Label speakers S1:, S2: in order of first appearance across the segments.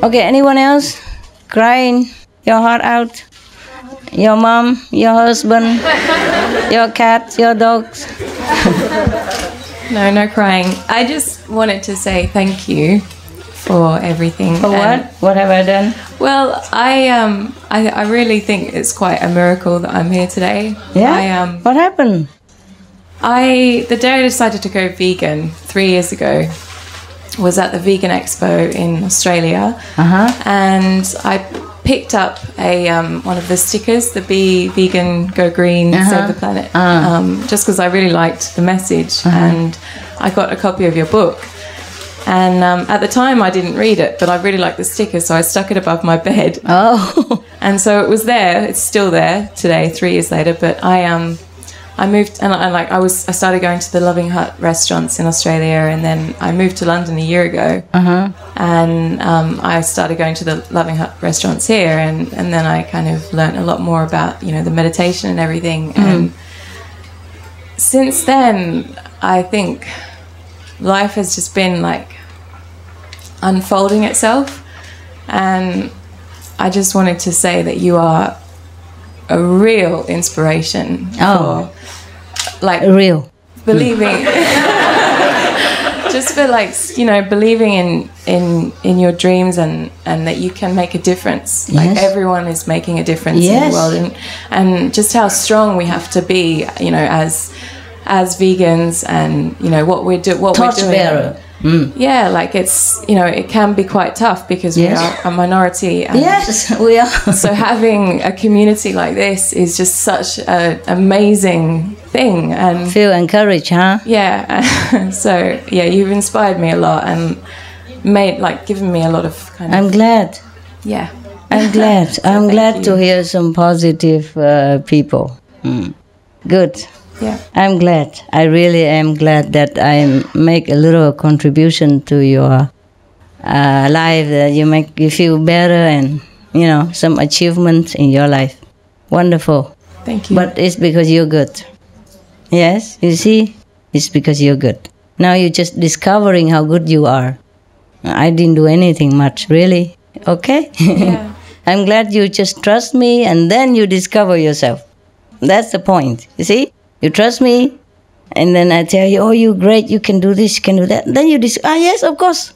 S1: Okay, anyone else? Crying your heart out? Your mom, your husband, your cat, your dogs?
S2: No, no crying. I just wanted to say thank you for everything.
S1: For what? What have I done?
S2: Well, I really think it's quite a miracle that I'm here today.
S1: Yeah. What happened?
S2: The day I decided to go vegan 3 years ago was at the Vegan Expo in Australia, and I picked up one of the stickers, the Be Vegan, Go Green, Save the Planet, just because I really liked the message, and I got a copy of your book. And at the time I didn't read it, but I really liked the sticker, so I stuck it above my bed.
S1: Oh.
S2: And so it was there. It's still there today, 3 years later. But I moved, and I started going to the Loving Hut restaurants in Australia, and then I moved to London a year ago, and I started going to the Loving Hut restaurants here, and then I kind of learned a lot more about the meditation and everything. And since then, I think life has just been like unfolding itself, and I just wanted to say that you are a real inspiration for
S1: real
S2: believing just for believing in your dreams, and that you can make a difference.
S1: Yes.
S2: Like everyone is making a difference in the world, and just how strong we have to be, as vegans, and what we're doing.
S1: Torchbearer.
S2: Yeah, like it's it can be quite tough because we are a minority. And
S1: yes, we are.
S2: So having a community like this is just such an amazing thing, and
S1: feel encouraged, huh?
S2: Yeah. So yeah, you've inspired me a lot and given me a lot of kind of.
S1: I'm glad.
S2: Yeah.
S1: I'm glad.
S2: So
S1: I'm glad
S2: you.
S1: to hear some positive people. Good.
S2: Yeah.
S1: I'm glad. I really am glad that I make a little contribution to your life, that you feel better, and some achievements in your life. Wonderful.
S2: Thank you.
S1: But it's because you're good. Yes, you see, it's because you're good. Now you're just discovering how good you are. I didn't do anything much, really. Okay.
S2: Yeah.
S1: I'm glad you just trust me, and then you discover yourself. That's the point. You see. You trust me, and then I tell you, oh, you're great, you can do this, you can do that. Then you yes, of course.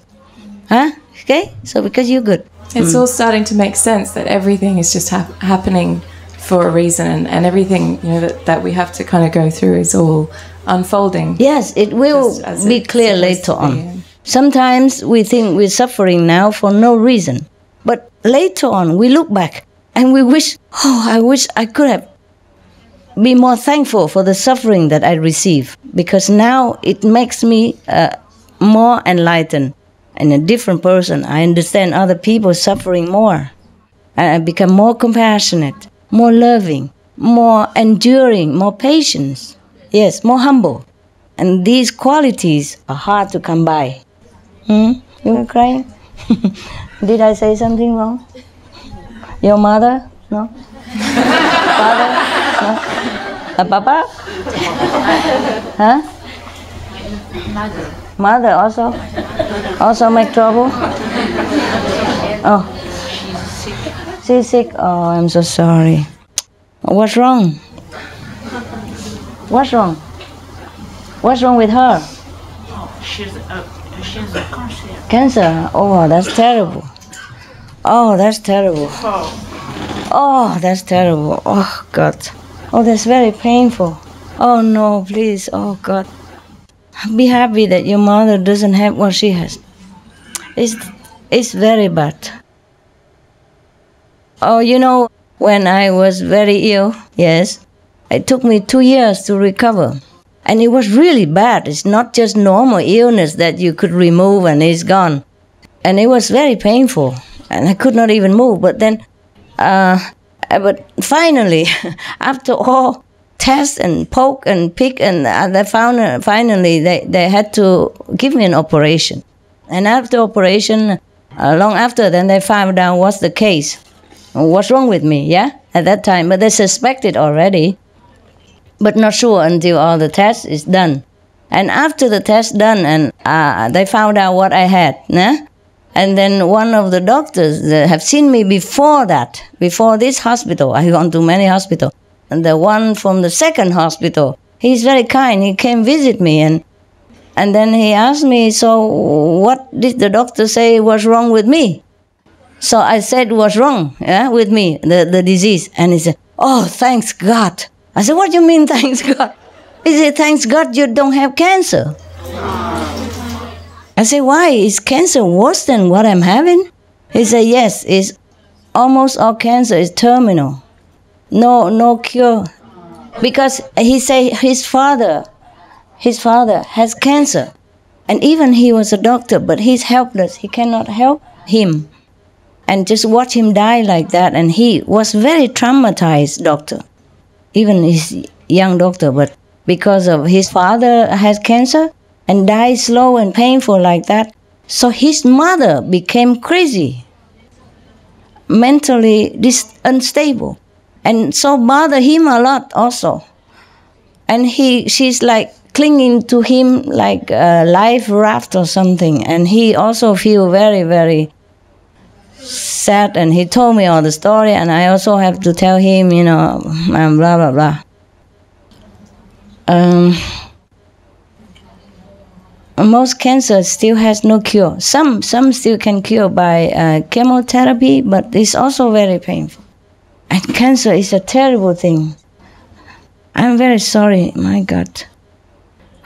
S1: Huh? Okay? So because you're good.
S2: It's all starting to make sense that everything is just happening for a reason, and everything that we have to kind of go through is all unfolding.
S1: Yes, it will be clear later on. Sometimes we think we're suffering now for no reason. But later on, we look back and we wish, I wish I could have be more thankful for the suffering that I receive, because now it makes me more enlightened and a different person. I understand other people suffering more, and I become more compassionate, more loving, more enduring, more patient. Yes, more humble. And these qualities are hard to come by. You were crying? Did I say something wrong? Your mother? No? Father? No? Papa? Huh? Mother also? Also make trouble? Oh. She's sick? Oh, I'm so sorry. What's wrong? What's wrong? What's wrong with her?
S3: She's a cancer.
S1: Cancer? Oh, that's terrible. Oh, that's terrible. Oh, that's terrible. Oh, God. Oh, that's very painful. Oh, no, please. Oh, God. Be happy that your mother doesn't have what she has. It's very bad. Oh, when I was very ill, yes, it took me 2 years to recover. And it was really bad. It's not just normal illness that you could remove and it's gone. And it was very painful. And I could not even move. But then, but finally, after all tests and poke and pick, and they found finally they had to give me an operation. And after operation, long after, then they found out what's the case. What's wrong with me, yeah? At that time. But they suspected already. But not sure until all the tests is done. And after the test done, and they found out what I had, nah? And then one of the doctors that have seen me before this hospital, I've gone to many hospitals, and the one from the second hospital, he's very kind. He came visit me, and then he asked me, so what did the doctor say was wrong with me? So I said what's wrong with me, the disease. And he said, oh, thanks God. I said, what do you mean, thanks God? He said, thanks God you don't have cancer. I said, why? Is cancer worse than what I'm having? He said, yes, it's almost all cancer is terminal. No cure. Because he said his father has cancer. And even he was a doctor, but he's helpless. He cannot help him. And just watch him die like that. And he was very traumatized doctor. Even his young doctor, but because of his father has cancer and died slow and painful like that. So his mother became crazy, mentally unstable. And so bothered him a lot also. And she's like clinging to him like a life raft or something. And he also feel very, very sad. And he told me all the story. And I also have to tell him, blah, blah, blah. Most cancer still has no cure. Some still can cure by chemotherapy, but it's also very painful. And cancer is a terrible thing. I'm very sorry, my God.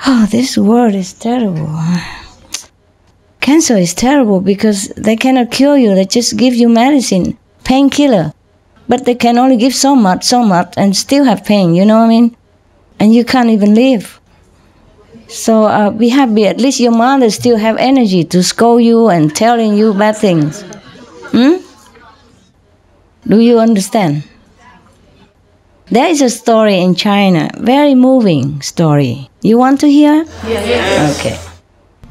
S1: Oh, this world is terrible. Cancer is terrible because they cannot cure you. They just give you medicine, painkiller. But they can only give so much, and still have pain, you know what I mean? And you can't even live. So be happy. At least your mother still have energy to scold you and telling you bad things. Do you understand? There is a story in China, very moving story. You want to hear? Yes. Okay.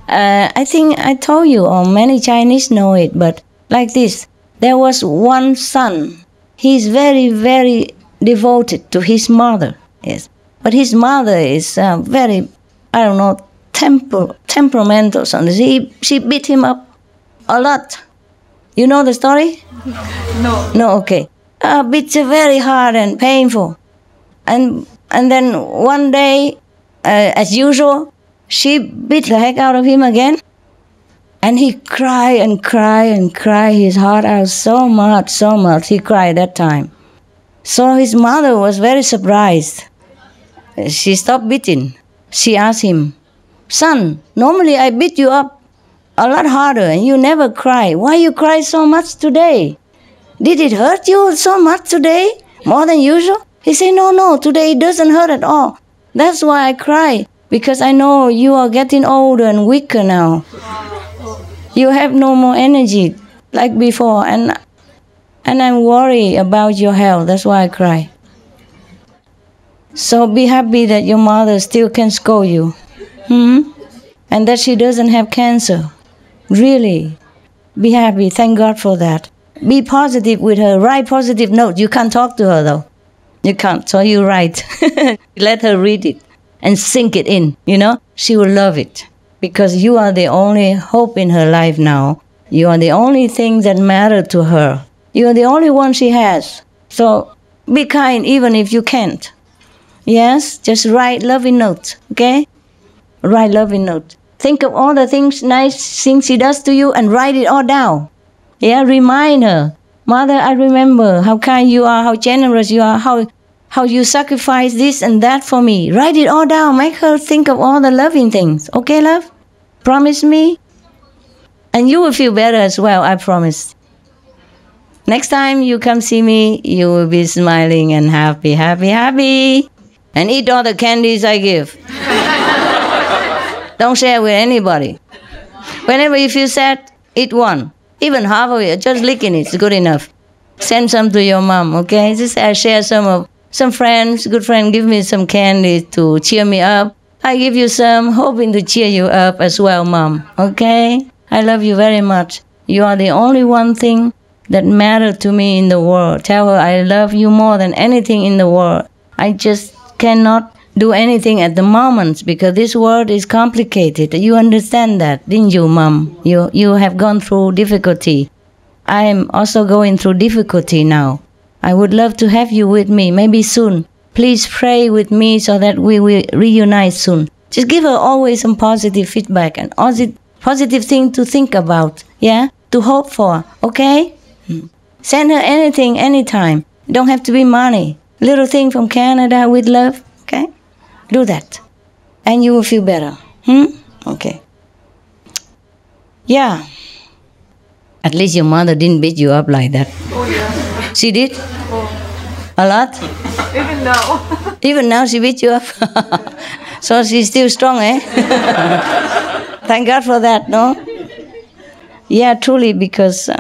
S1: I think I told you, or many Chinese know it, but like this. There was one son. He's very, very devoted to his mother. Yes. But his mother is very, I don't know, temperamental. Something. She beat him up a lot. You know the story? No, okay. Beats very hard and painful. And then one day, as usual, she beat the heck out of him again. And he cried and cried and cried his heart out so much. He cried that time. So his mother was very surprised. She stopped beating. She asked him, son, normally I beat you up a lot harder and you never cry. Why you cry so much today? Did it hurt you so much today? More than usual? He said, no, today it doesn't hurt at all. That's why I cry, because I know you are getting older and weaker now. You have no more energy like before, and I'm worried about your health. That's why I cry. So be happy that your mother still can scold you. And that she doesn't have cancer. Really. Be happy. Thank God for that. Be positive with her. Write positive notes. You can't talk to her though. You can't. So you write. Let her read it and sink it in. She will love it. Because you are the only hope in her life now. You are the only thing that matters to her. You are the only one she has. So be kind even if you can't. Yes, just write loving notes, okay? Write loving notes. Think of all the things, nice things she does to you and write it all down. Yeah, remind her. Mother, I remember how kind you are, how generous you are, how you sacrifice this and that for me. Write it all down. Make her think of all the loving things. Okay, love? Promise me? And you will feel better as well, I promise. Next time you come see me, you will be smiling and happy. And eat all the candies I give. Don't share with anybody. Whenever you feel sad, eat one. Even half of it, just licking it is good enough. Send some to your mom, okay? Just share some friends, good friend, give me some candy to cheer me up. I give you some, hoping to cheer you up as well, mom, okay? I love you very much. You are the only one thing that matters to me in the world. Tell her I love you more than anything in the world. I just cannot do anything at the moment because this world is complicated. You understand that, didn't you, Mom? You have gone through difficulty. I am also going through difficulty now. I would love to have you with me, maybe soon. Please pray with me so that we will reunite soon. Just give her always some positive feedback and positive thing to think about, yeah? To hope for, okay? Send her anything, anytime. Don't have to be money. Little thing from Canada with love, okay? Do that. And you will feel better. Okay. Yeah. At least your mother didn't beat you up like that.
S2: Oh, yeah.
S1: She did?
S2: Oh.
S1: A lot?
S2: Even now.
S1: Even now she beat you up? So she's still strong, eh? Thank God for that, no? Yeah, truly, because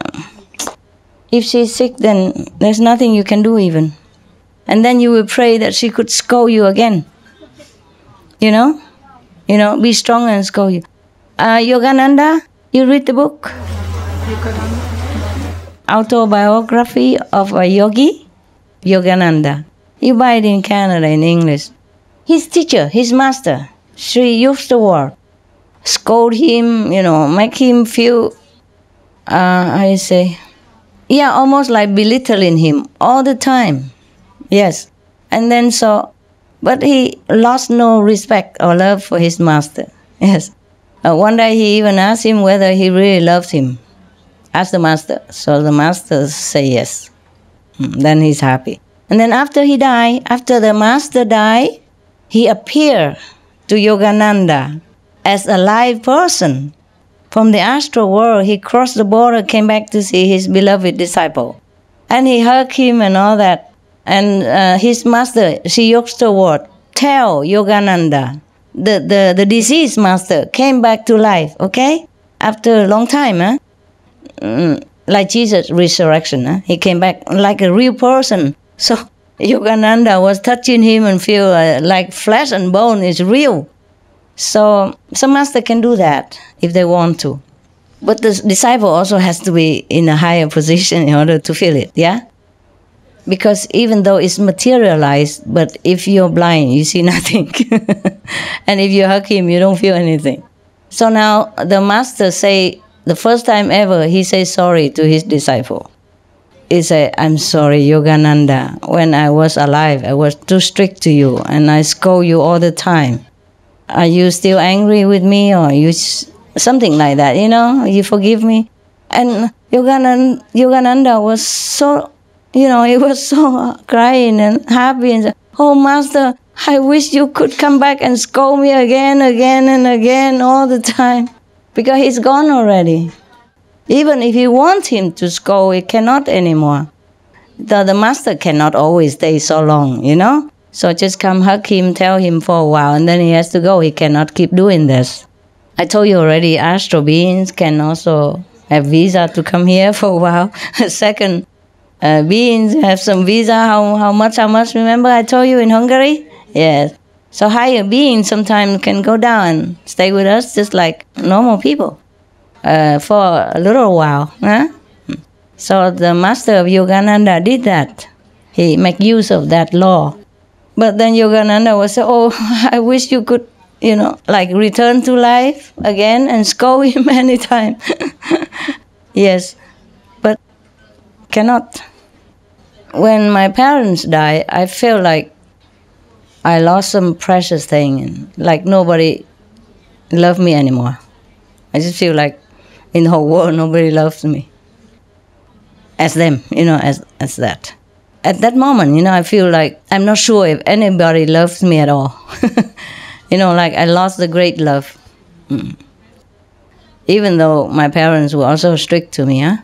S1: if she's sick, then there's nothing you can do even. And then you will pray that she could scold you again. You know? Be strong and scold you. Yogananda, you read the book? Autobiography of a Yogi, Yogananda. You buy it in Canada in English. His teacher, his master, Sri Yuktawar, scold him, make him feel, almost like belittling him all the time. Yes. And then but he lost no respect or love for his master. Yes. One day he even asked him whether he really loved him. Ask the master. So the master say yes. Then he's happy. And then after the master died, he appeared to Yogananda as a live person. From the astral world, he crossed the border, came back to see his beloved disciple. And he hugged him and all that. And his master, Sri Yuktawar, tell Yogananda, the deceased master, came back to life, okay? After a long time, like Jesus' resurrection, he came back like a real person. So Yogananda was touching him and feel like flesh and bone is real. So some master can do that if they want to. But the disciple also has to be in a higher position in order to feel it, yeah? Because even though it's materialized, but if you're blind, you see nothing. And if you hug him, you don't feel anything. So now the master say, the first time ever, he says sorry to his disciple. He said, I'm sorry, Yogananda. When I was alive, I was too strict to you, and I scold you all the time. Are you still angry with me, or you something like that, you forgive me? And Yogananda was so, he was so crying and happy and said, oh, Master, I wish you could come back and scold me again and again all the time. Because he's gone already. Even if you want him to scold, he cannot anymore. The master cannot always stay so long, So just come hug him, tell him for a while, and then he has to go. He cannot keep doing this. I told you already, astral beings can also have visa to come here for a while. Second, beings have some visa. How much? Remember I told you in Hungary? Yes. So higher beings sometimes can go down and stay with us just like normal people for a little while. So the master of Yogananda did that. He made use of that law. But then Yogananda was say, oh, I wish you could, return to life again and scold him anytime. Yes, but cannot. When my parents died, I felt like I lost some precious thing, and like nobody loved me anymore. I just feel like in the whole world nobody loves me as them, as that. At that moment, I feel like I'm not sure if anybody loves me at all. Like I lost the great love. Even though my parents were also strict to me, Yeah,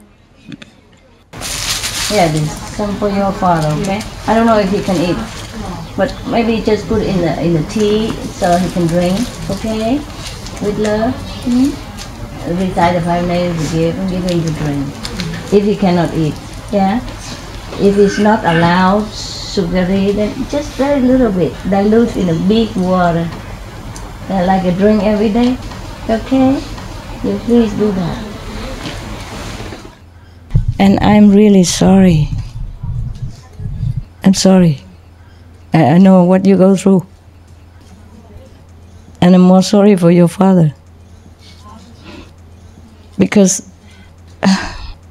S1: this some for your father, okay? I don't know if he can eat. But maybe just put in the tea so he can drink, okay? With love. Recite the 5 names we give and give him to drink. If he cannot eat, yeah? If it's not allowed sugary, then just very little bit. Dilute in a big water. Like a drink every day, okay? You please do that. And I'm really sorry. I'm sorry. I know what you go through. And I'm more sorry for your father. Because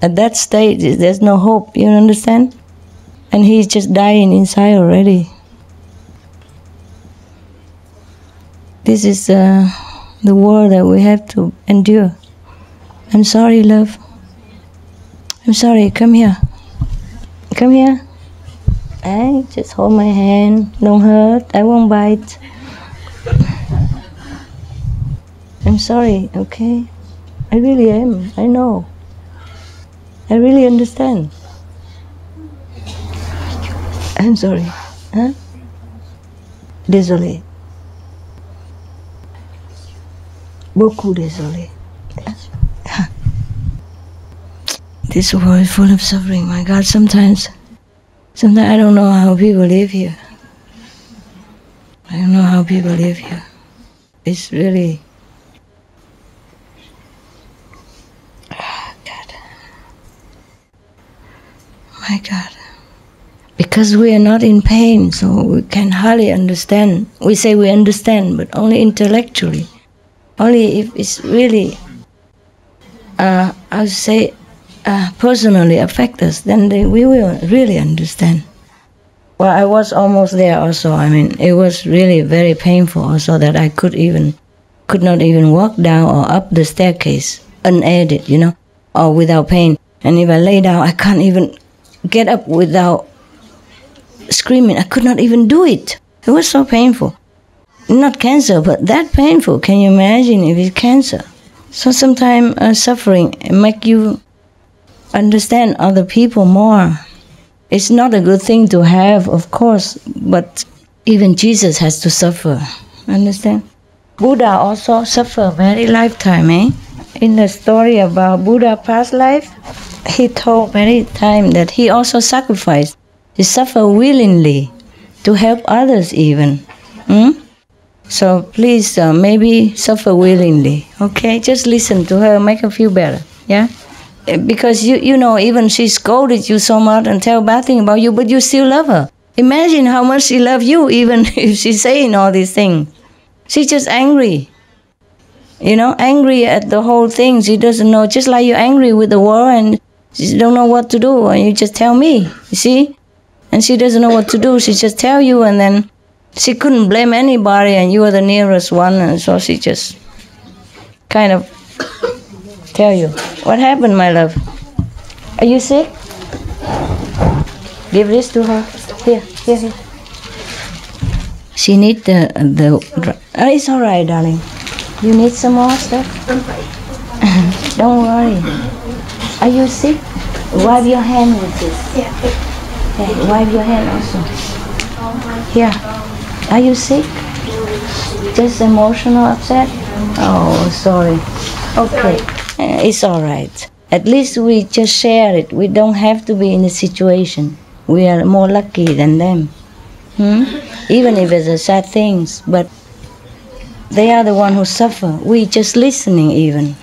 S1: at that stage, there's no hope, you understand? And he's just dying inside already. This is the war that we have to endure. I'm sorry, love. I'm sorry, come here. Come here. Hey, just hold my hand. Don't hurt. I won't bite. I'm sorry, okay? I really am. I know. I really understand. I'm sorry. Huh? Désolé. Beaucoup désolé. This world is full of suffering, my God. Sometimes I don't know how people live here. I don't know how people live here. It's really... God. My God. Because we are not in pain, so we can hardly understand. We say we understand, but only intellectually. Only if it's really, I would say, personally affect us, then we will really understand. Well, I was almost there also. I mean, it was really very painful also that I could not even walk down or up the staircase unaided, or without pain. And if I lay down, I can't even get up without screaming. I could not even do it. It was so painful. Not cancer, but that painful. Can you imagine if it's cancer? So sometimes suffering make you understand other people more. It's not a good thing to have, of course, but even Jesus has to suffer. Understand? Buddha also suffered many lifetime, eh? In the story about Buddha past life, he told many times that he also sacrificed. He suffered willingly to help others even. So please, maybe suffer willingly, okay? Just listen to her, make her feel better, yeah? Because you know, even she scolded you so much and tell bad things about you, but you still love her. Imagine how much she loves you, even if she's saying all these things. She's just angry, angry at the whole thing. She doesn't know, just like you're angry with the war and she don't know what to do, and you just tell me, you see? And she doesn't know what to do, she just tell you, and then she couldn't blame anybody, and you are the nearest one, and so she just kind of tell you. What happened, my love? Are you sick? Give this to her. Here. She needs it's all right, darling. You need some more stuff? Don't worry. Are you sick? Wipe your hand with this. Yeah, wipe your hand also. Here. Are you sick? Just emotional upset? Oh, sorry. Okay, it's all right. At least we just share it. We don't have to be in the situation. We are more lucky than them. Even if it's a sad things, but they are the one who suffer. We just listening even.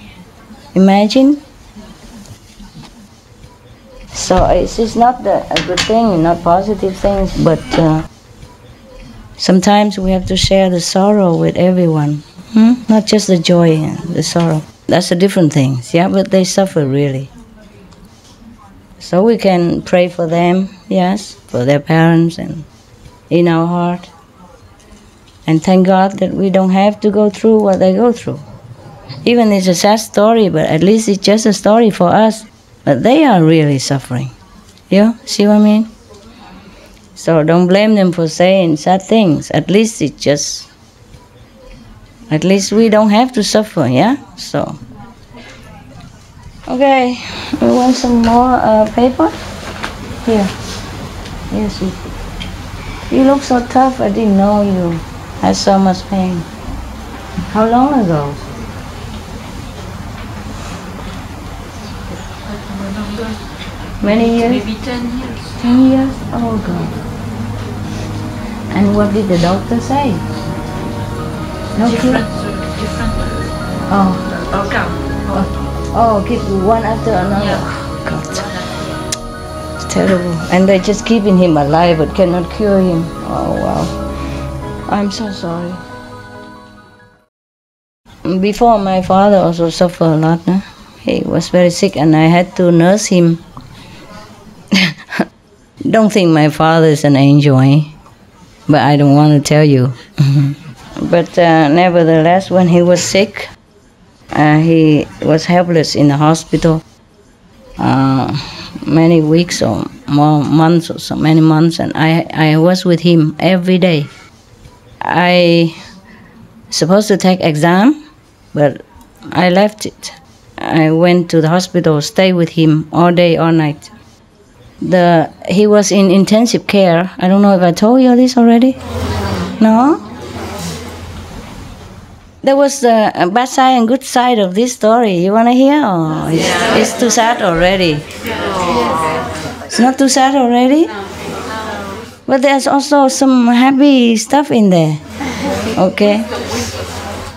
S1: Imagine. So it's not a good thing, not positive things, but sometimes we have to share the sorrow with everyone. Not just the joy, the sorrow. That's a different thing, yeah, but they suffer really. So we can pray for them, yes, for their parents and in our heart. And thank God that we don't have to go through what they go through. Even it's a sad story, but at least it's just a story for us. But they are really suffering. Yeah, see what I mean? So don't blame them for saying sad things. At least we don't have to suffer, yeah? So, okay, we want some more paper? Here. Yes, you look so tough. I didn't know you had so much pain. How long ago? Many years?
S3: Maybe 10 years.
S1: 10 years? Oh, God. And what did the doctor say? No
S3: Different.
S1: Oh, keep one after another. Yeah. God. It's terrible. And they're just keeping him alive but cannot cure him. Oh, wow. I'm so sorry. Before, my father also suffered a lot. No? He was very sick and I had to nurse him. Don't think my father is an angel, but I don't want to tell you. But nevertheless, when he was sick, he was helpless in the hospital many weeks or more months or so many months, and I was with him every day. I supposed to take exam, but I left it. I went to the hospital, stay with him all day, all night. He was in intensive care. I don't know if I told you this already. No? There was a bad side and good side of this story. You want to hear? Or it's too sad already? It's not too sad already? But there's also some happy stuff in there. Okay?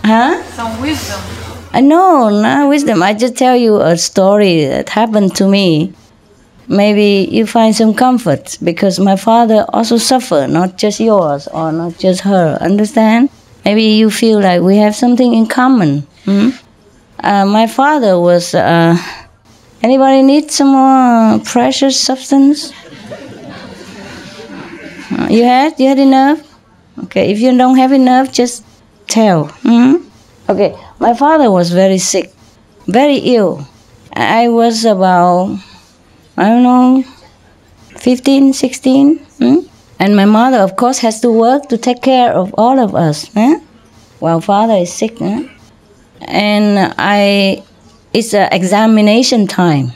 S1: Huh?
S3: Some wisdom.
S1: No, not wisdom. I just tell you a story that happened to me. Maybe you find some comfort, because my father also suffered, not just yours or not just her. Understand? Maybe you feel like we have something in common. My father was... anybody need some more precious substance? You had enough? Okay, if you don't have enough, just tell. Okay, my father was very sick, very ill. I was about, I don't know, 15, 16. And my mother, of course, has to work to take care of all of us while father is sick. And it's an examination time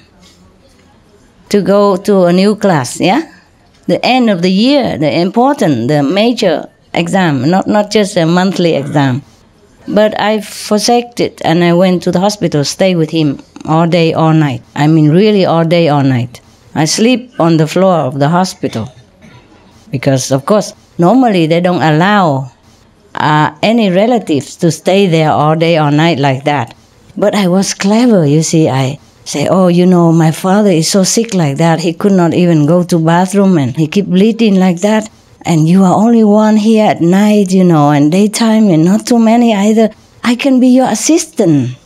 S1: to go to a new class, yeah? The end of the year, the major exam, not just a monthly exam. But I forsaked it and I went to the hospital, stay with him all day, all night. I mean really all day, all night. I sleep on the floor of the hospital. Because, of course, normally they don't allow any relatives to stay there all day, all night like that. But I was clever, you see. I say, oh, my father is so sick like that. He could not even go to bathroom and he keep bleeding like that. And you are only one here at night, and daytime, and not too many either. I can be your assistant.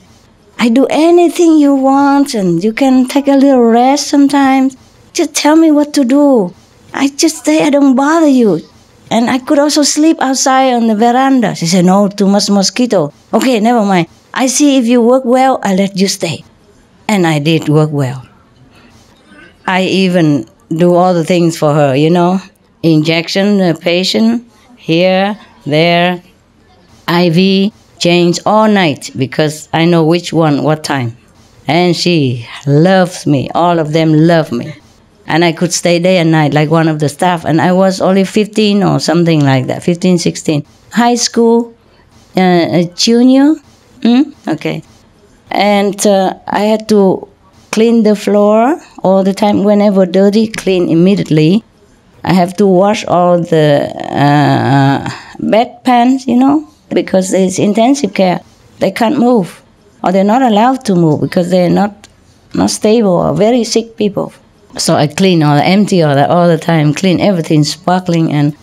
S1: I do anything you want, and you can take a little rest sometimes. Just tell me what to do. I just stay, I don't bother you. And I could also sleep outside on the veranda. She said, no, too much mosquito. Okay, never mind. I see if you work well, I let you stay. And I did work well. I even do all the things for her, Injection, the patient, here, there, IV, change all night because I know which one, what time. And she loves me. All of them love me. And I could stay day and night like one of the staff. And I was only 15 or something like that, 15, 16. High school, junior. Okay. And I had to clean the floor all the time. Whenever dirty, clean immediately. I have to wash all the bedpans, because it's intensive care. They can't move, or they're not allowed to move because they're not stable or very sick people. So I clean all empty all the time, clean everything sparkling, and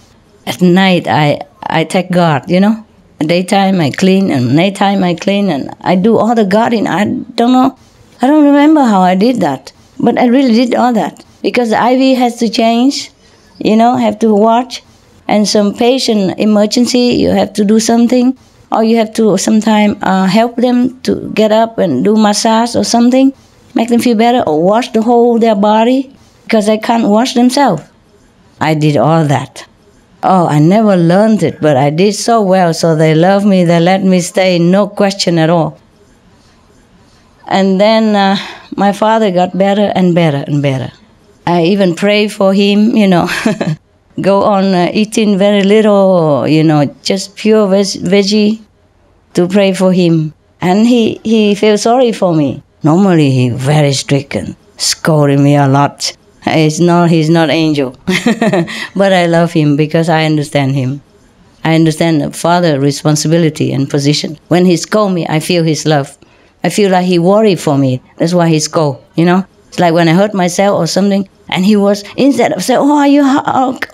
S1: at night I take guard, Daytime I clean and nighttime I clean, and I do all the guarding. I don't remember how I did that, but I really did all that because the IV has to change. Have to watch, and some patient emergency, you have to do something, or you have to sometime help them to get up and do massage or something, make them feel better, or wash their body, because they can't wash themselves. I did all that. Oh, I never learned it, but I did so well, so they love me, they let me stay, no question at all. And then my father got better and better and better. I even pray for him, go on eating very little, just pure veggie to pray for him. And he feels sorry for me. Normally he's very strict and scolding me a lot. He's not angel. But I love him because I understand him. I understand the father's responsibility and position. When he scolds me, I feel his love. I feel like he worried for me. That's why he scolds, It's like when I hurt myself or something, and he was, instead of saying, oh, are you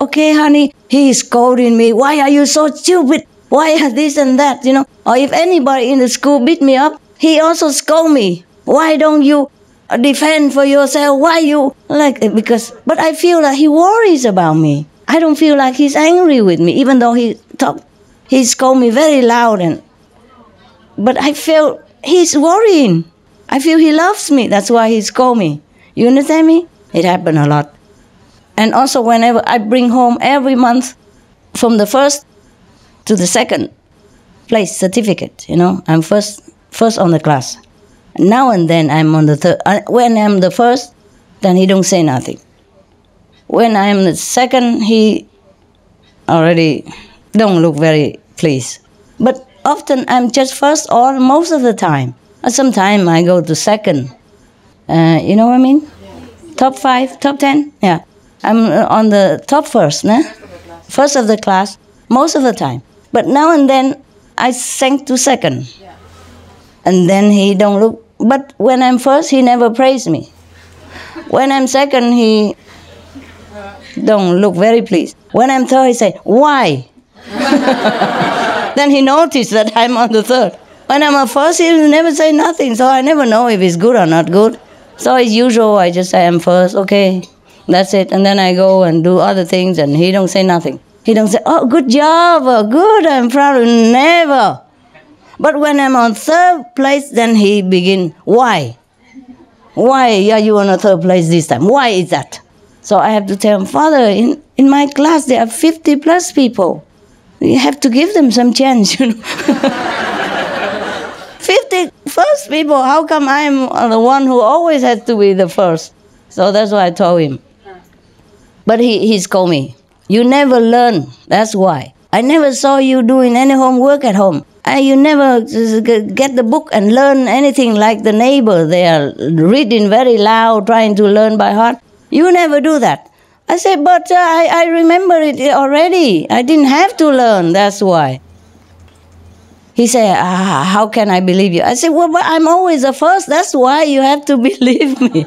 S1: okay, honey? He is scolding me. Why are you so stupid? Why are this and that, Or if anybody in the school beat me up, he also scold me. Why don't you defend for yourself? Why you because? But I feel like he worries about me. I don't feel like he's angry with me, even though he scold me very loud but I feel he's worrying. I feel he loves me. That's why he scold me. You understand me? It happened a lot. And also whenever I bring home every month from the first to the second place certificate, I'm first on the class. Now and then I'm on the third. When I'm the first, then he don't say nothing. When I'm the second, he already don't look very pleased. But often I'm just first or most of the time. Sometimes I go to second. You know what I mean? Top 5, top 10? Yeah. I'm on the top first, nah? First of the class, most of the time. But now and then I sank to second. And then he don't look. But when I'm first, he never praise me. When I'm second, he don't look very pleased. When I'm third, he say, why? Then he noticed that I'm on the third. When I'm a first, he never say nothing, so I never know if it's good or not good. So as usual, I just say I'm first, okay, that's it. And then I go and do other things, and he don't say nothing. He don't say, oh, good job, good, I'm proud, never. But when I'm on third place, then he begin, why? Why are you on a third place this time? Why is that? So I have to tell him, Father, in my class there are 50 plus people. You have to give them some chance, 50 first people, how come I'm the one who always has to be the first? So that's why I told him. But he scolded me. You never learn, that's why. I never saw you doing any homework at home. You never get the book and learn anything like the neighbor. They are reading very loud, trying to learn by heart. You never do that. I said, but I remember it already. I didn't have to learn, that's why. He said, how can I believe you? I said, well, but I'm always the first. That's why you have to believe me.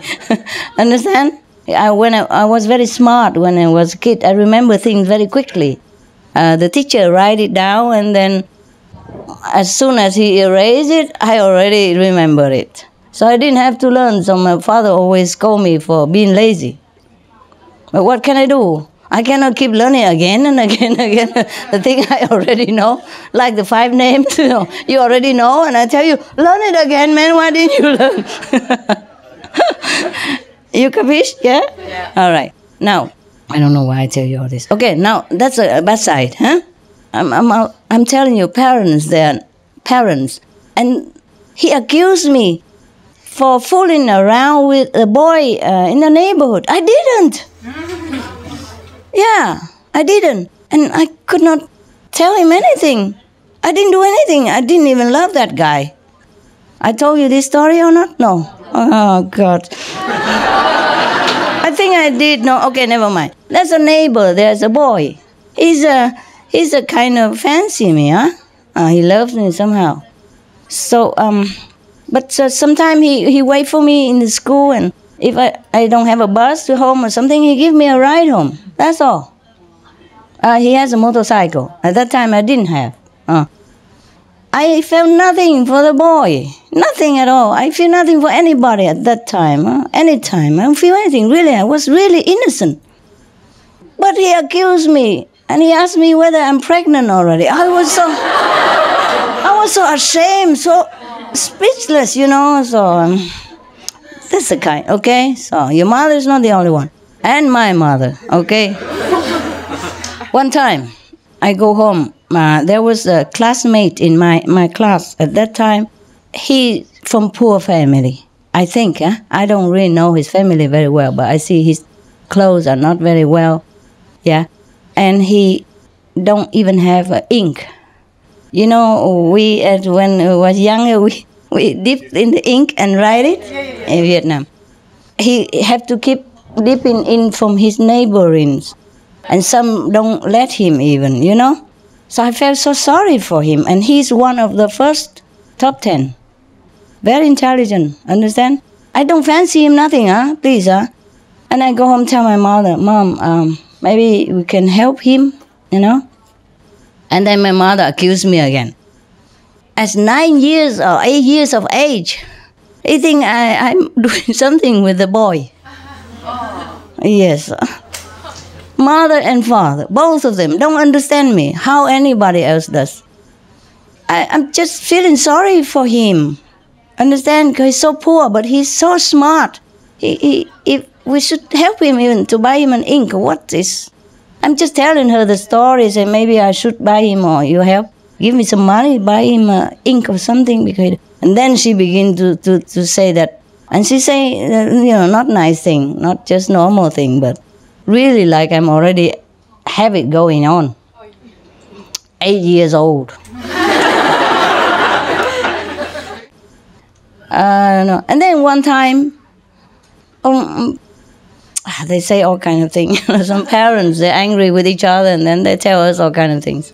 S1: Understand? When I was very smart when I was a kid, I remember things very quickly. The teacher write it down, and then as soon as he erased it, I already remember it. So I didn't have to learn. So my father always scolded me for being lazy. But what can I do? I cannot keep learning again and again and again the thing I already know, like the 5 names, you already know, and I tell you, learn it again, man, why didn't you learn? You capish? Yeah? All right. Now, I don't know why I tell you all this. Okay, now, that's a bad side, huh? I'm telling you, parents, they're parents. And he accused me for fooling around with a boy in the neighborhood. I didn't. Yeah, I didn't. And I could not tell him anything. I didn't do anything. I didn't even love that guy. I told you this story or not? No. Oh, God. I think I did. No, okay, never mind. There's a neighbor. There's a boy. He's a kind of fancy me, huh? He loves me somehow. So, but sometimes he wait for me in the school, and if I don't have a bus to home or something, he give me a ride home. That's all. He has a motorcycle. At that time, I didn't have. I felt nothing for the boy. Nothing at all. I feel nothing for anybody at that time. Anytime. I don't feel anything, really. I was really innocent. But he accused me, and he asked me whether I'm pregnant already. I was so ashamed, so speechless, So that's the kind, okay? So your mother is not the only one. And my mother, okay? One time, I go home. There was a classmate in my class at that time. He from poor family, I think. I don't really know his family very well, but I see his clothes are not very well. Yeah, and he don't even have ink. We when we was younger, we dipped in the ink and write it in Vietnam. He have to keep dipping in from his neighborings, and some don't let him even, So I felt so sorry for him, and he's one of the first top 10. Very intelligent, understand? I don't fancy him nothing, please, And I go home, tell my mother, Mom, maybe we can help him, And then my mother accused me again. as 9 years or 8 years of age. He think I'm doing something with the boy. Yes. Mother and father, both of them, don't understand me, how anybody else does. I'm just feeling sorry for him. Understand? Because he's so poor, but he's so smart. If we should help him even to buy him an ink. What is? I'm just telling her the stories, and maybe I should buy him, or you help, give me some money, buy him an ink or something. And then she began to say that, and she say, not nice thing, not just normal thing, but really like I'm already have it going on. 8 years old. I don't know. And then one time, they say all kind of things. Some parents, they're angry with each other, and then they tell us all kind of things.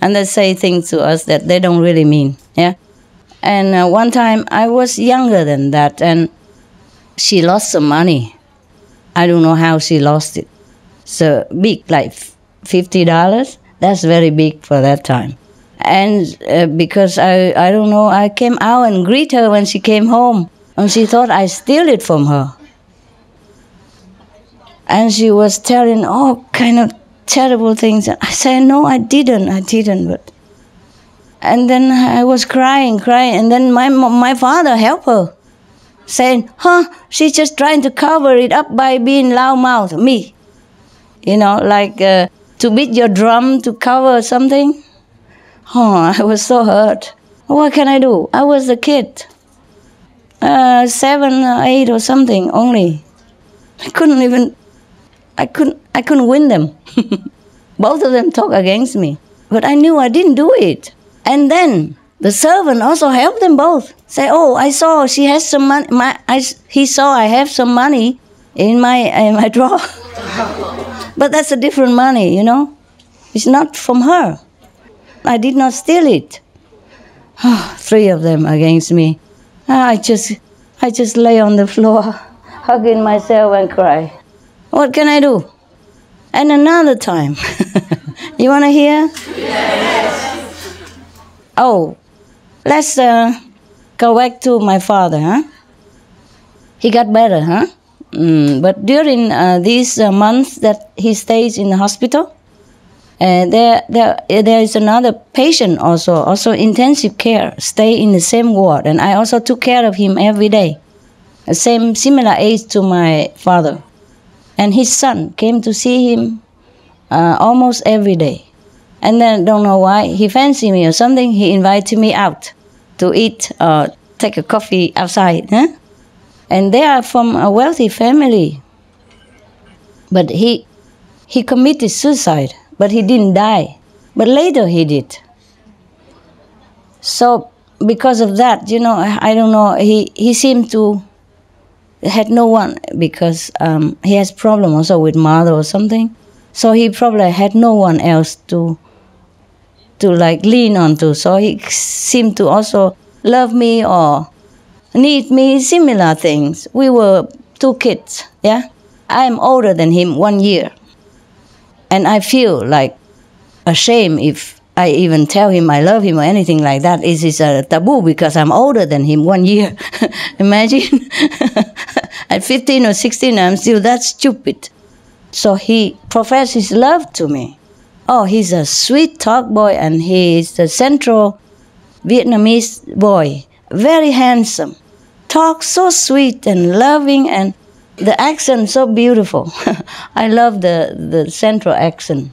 S1: And they say things to us that they don't really mean. Yeah. And one time, I was younger than that, and she lost some money. I don't know how she lost it. So big, like $50. That's very big for that time. And because I don't know, I came out and greet her when she came home, and she thought I steal it from her. And she was telling all kind of terrible things. I said, no, I didn't. But and then I was crying, and then my father helped her, saying, she's just trying to cover it up by being loudmouth. Me, like to beat your drum to cover something. I was so hurt. What can I do? I was a kid, 7 or 8 or something only. I couldn't win them. Both of them talk against me, but I knew I didn't do it. And then the servant also helped them both. Say, I saw she has some money. He saw I have some money in my drawer. But that's a different money, It's not from her. I did not steal it. 3 of them against me. I just lay on the floor, hugging myself and cry. What can I do? And another time. You want to hear? Yes. Let's go back to my father, He got better, But during these months that he stays in the hospital, there is another patient also intensive care, stay in the same ward, and I also took care of him every day. Similar age to my father. And his son came to see him almost every day. And then, don't know why, he fancied me or something, he invited me out to eat or take a coffee outside. And they are from a wealthy family. But he committed suicide, but he didn't die. But later he did. So because of that, I don't know, he seemed to had no one, because he has problem also with mother or something. So he probably had no one else to lean on to. So he seemed to also love me or need me, similar things. We were 2 kids, I am older than him 1 year. And I feel like ashamed if I even tell him I love him or anything like that. It is a taboo because I'm older than him 1 year. Imagine. At 15 or 16, I'm still that stupid. So he professed his love to me. He's a sweet talk boy, and he is the Central Vietnamese boy. Very handsome. Talks so sweet and loving, and the accent so beautiful. I love the Central accent.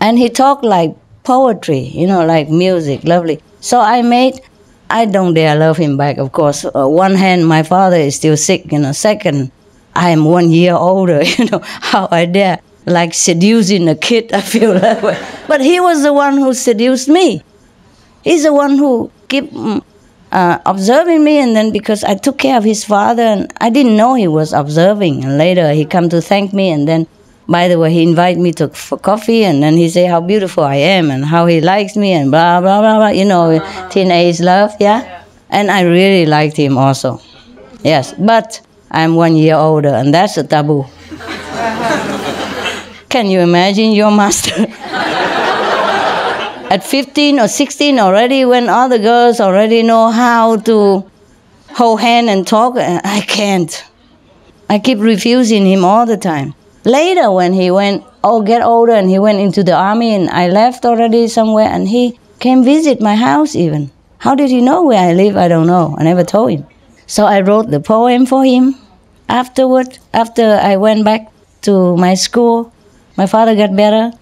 S1: And he talked like poetry, like music, lovely. So I don't dare love him back, of course. One hand, my father is still sick, Second, I am 1 year older, how I dare, like seducing a kid, I feel that way. But he was the one who seduced me. He's the one who kept observing me, and then because I took care of his father, and I didn't know he was observing. And later he come to thank me, and then, by the way, he invited me for coffee, and then he say how beautiful I am and how he likes me and blah, blah, blah, blah, teenage love, And I really liked him also. Yes, but I'm 1 year older, and that's a taboo. Can you imagine your master? At 15 or 16 already, when all the girls already know how to hold hand and talk, I can't. I keep refusing him all the time. Later, when he get older and he went into the army and I left already somewhere and he came visit my house even. How did he know where I live? I don't know. I never told him. So I wrote the poem for him. Afterward, after I went back to my school, my father got better.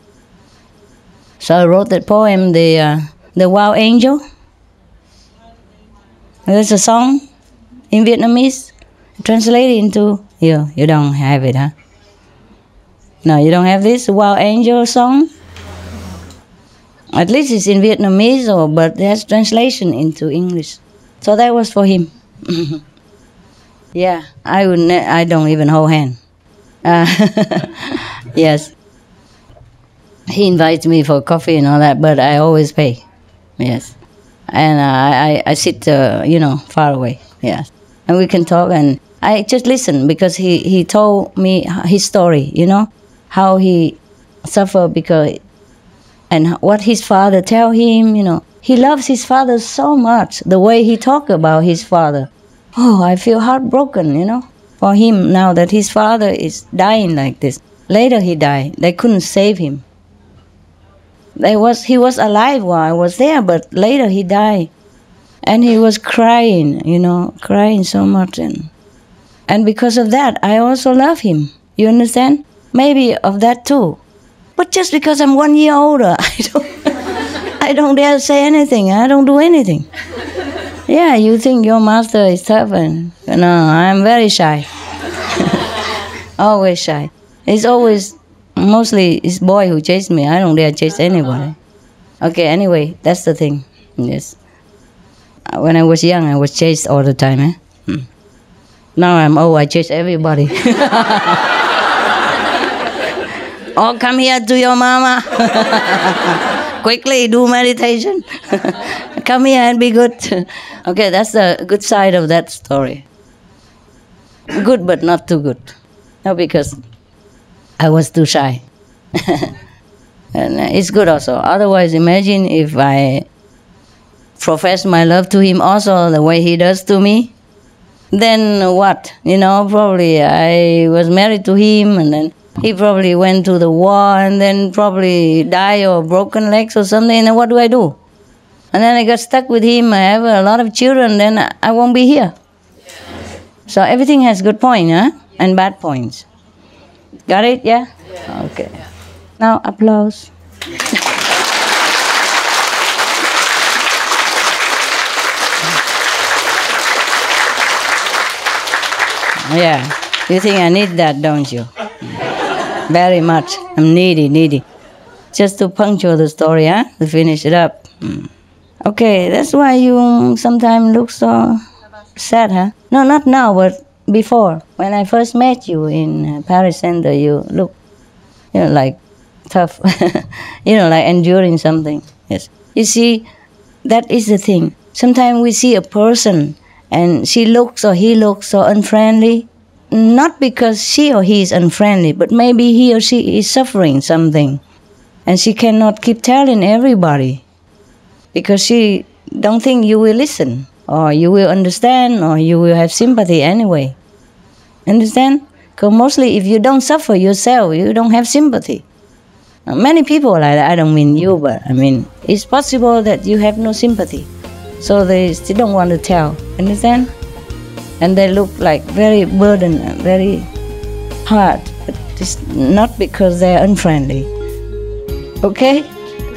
S1: So I wrote that poem, the Wild Angel. There's a song in Vietnamese, translated into, you don't have it, huh? No, you don't have this Wild Angel song? At least it's in Vietnamese, but there's translation into English. So that was for him. Yeah, I don't even hold hand. Yes. He invites me for coffee and all that, but I always pay. Yes. And I sit, far away. Yes. And we can talk, and I just listen because he told me his story, how he suffered and what his father tell him, He loves his father so much, the way he talked about his father. Oh, I feel heartbroken, for him now that his father is dying like this. Later he died. They couldn't save him. He was alive while I was there, but later he died. And he was crying, crying so much. And because of that, I also love him. You understand? Maybe of that too. But just because I'm 1 year older, I don't dare say anything. I don't do anything. Yeah, you think your master is tough, and no, I'm very shy. Always shy. Mostly it's boy who chase me. I don't dare chase anybody. Okay, anyway, that's the thing. Yes. When I was young, I was chased all the time. Now I'm old, I chase everybody. Oh, come here to your mama. Quickly, do meditation. Come here and be good. Okay, that's the good side of that story. Good, but not too good. No, because I was too shy. And it's good also. Otherwise, imagine if I profess my love to him also the way he does to me. Then what? Probably I was married to him, and then he probably went to the war and then probably died or broken legs or something. And then what do? And then I got stuck with him. I have a lot of children, then I won't be here. So everything has good points, and bad points. Got it? Yeah? Okay. Now applause. Yeah. You think I need that, don't you? Very much. I'm needy. Just to puncture the story, to finish it up. Okay, that's why you sometimes look so sad, huh? No, not now, but before. When I first met you in Paris Center, you look, like tough. Like enduring something. Yes. You see, that is the thing. Sometimes we see a person and she looks or he looks so unfriendly. Not because she or he is unfriendly, but maybe he or she is suffering something. And she cannot keep telling everybody because she don't think you will listen or you will understand or you will have sympathy anyway. Understand? Because mostly if you don't suffer yourself, you don't have sympathy. Many people like that, I don't mean you, but I mean, it's possible that you have no sympathy. So they still don't want to tell. Understand? And they look like very burdened, very hard. But it's not because they're unfriendly. Okay?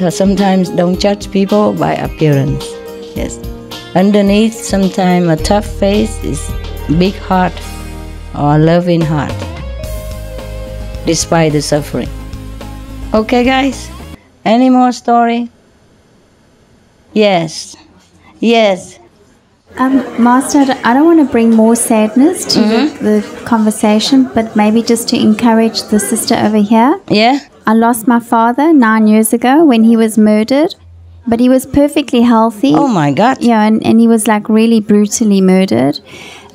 S1: So sometimes don't judge people by appearance. Yes. Underneath, sometimes a tough face is big heart or loving heart, despite the suffering. Okay, guys? Any more story? Yes. Yes.
S4: Master, I don't want to bring more sadness to the conversation, but maybe just to encourage the sister over here.
S1: Yeah?
S4: I lost my father 9 years ago when he was murdered, but he was perfectly healthy.
S1: Oh my God.
S4: Yeah, and he was like really brutally murdered.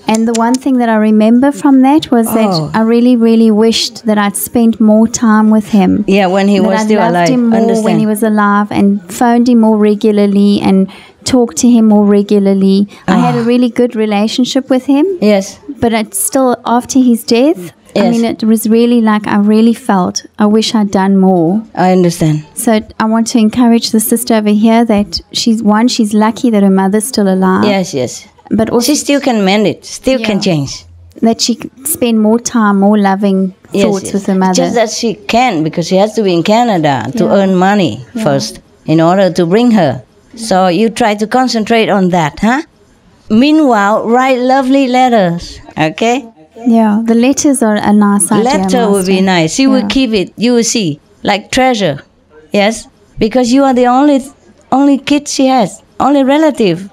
S4: And the one thing that I remember from that was that I really, really wished that I'd spent more time with him.
S1: Yeah, when he was still alive.
S4: That I loved him more when he was alive and phoned him more regularly and talked to him more regularly. I had a really good relationship with him.
S1: Yes.
S4: But it's still, after his death, I mean, it was really like I really felt I wish I'd done more.
S1: I understand.
S4: So I want to encourage the sister over here that she's lucky that her mother's still alive.
S1: Yes, yes.
S4: But also,
S1: she still can mend it, still can change.
S4: That she can spend more time, more loving thoughts with her mother.
S1: Just that she can, because she has to be in Canada to earn money first in order to bring her. So you try to concentrate on that, huh? Meanwhile, write lovely letters, okay?
S4: Yeah, the letters are a nice idea.
S1: Letter would be nice. She will keep it, you will see, like treasure. Yes? Because you are the only kid she has, only relative.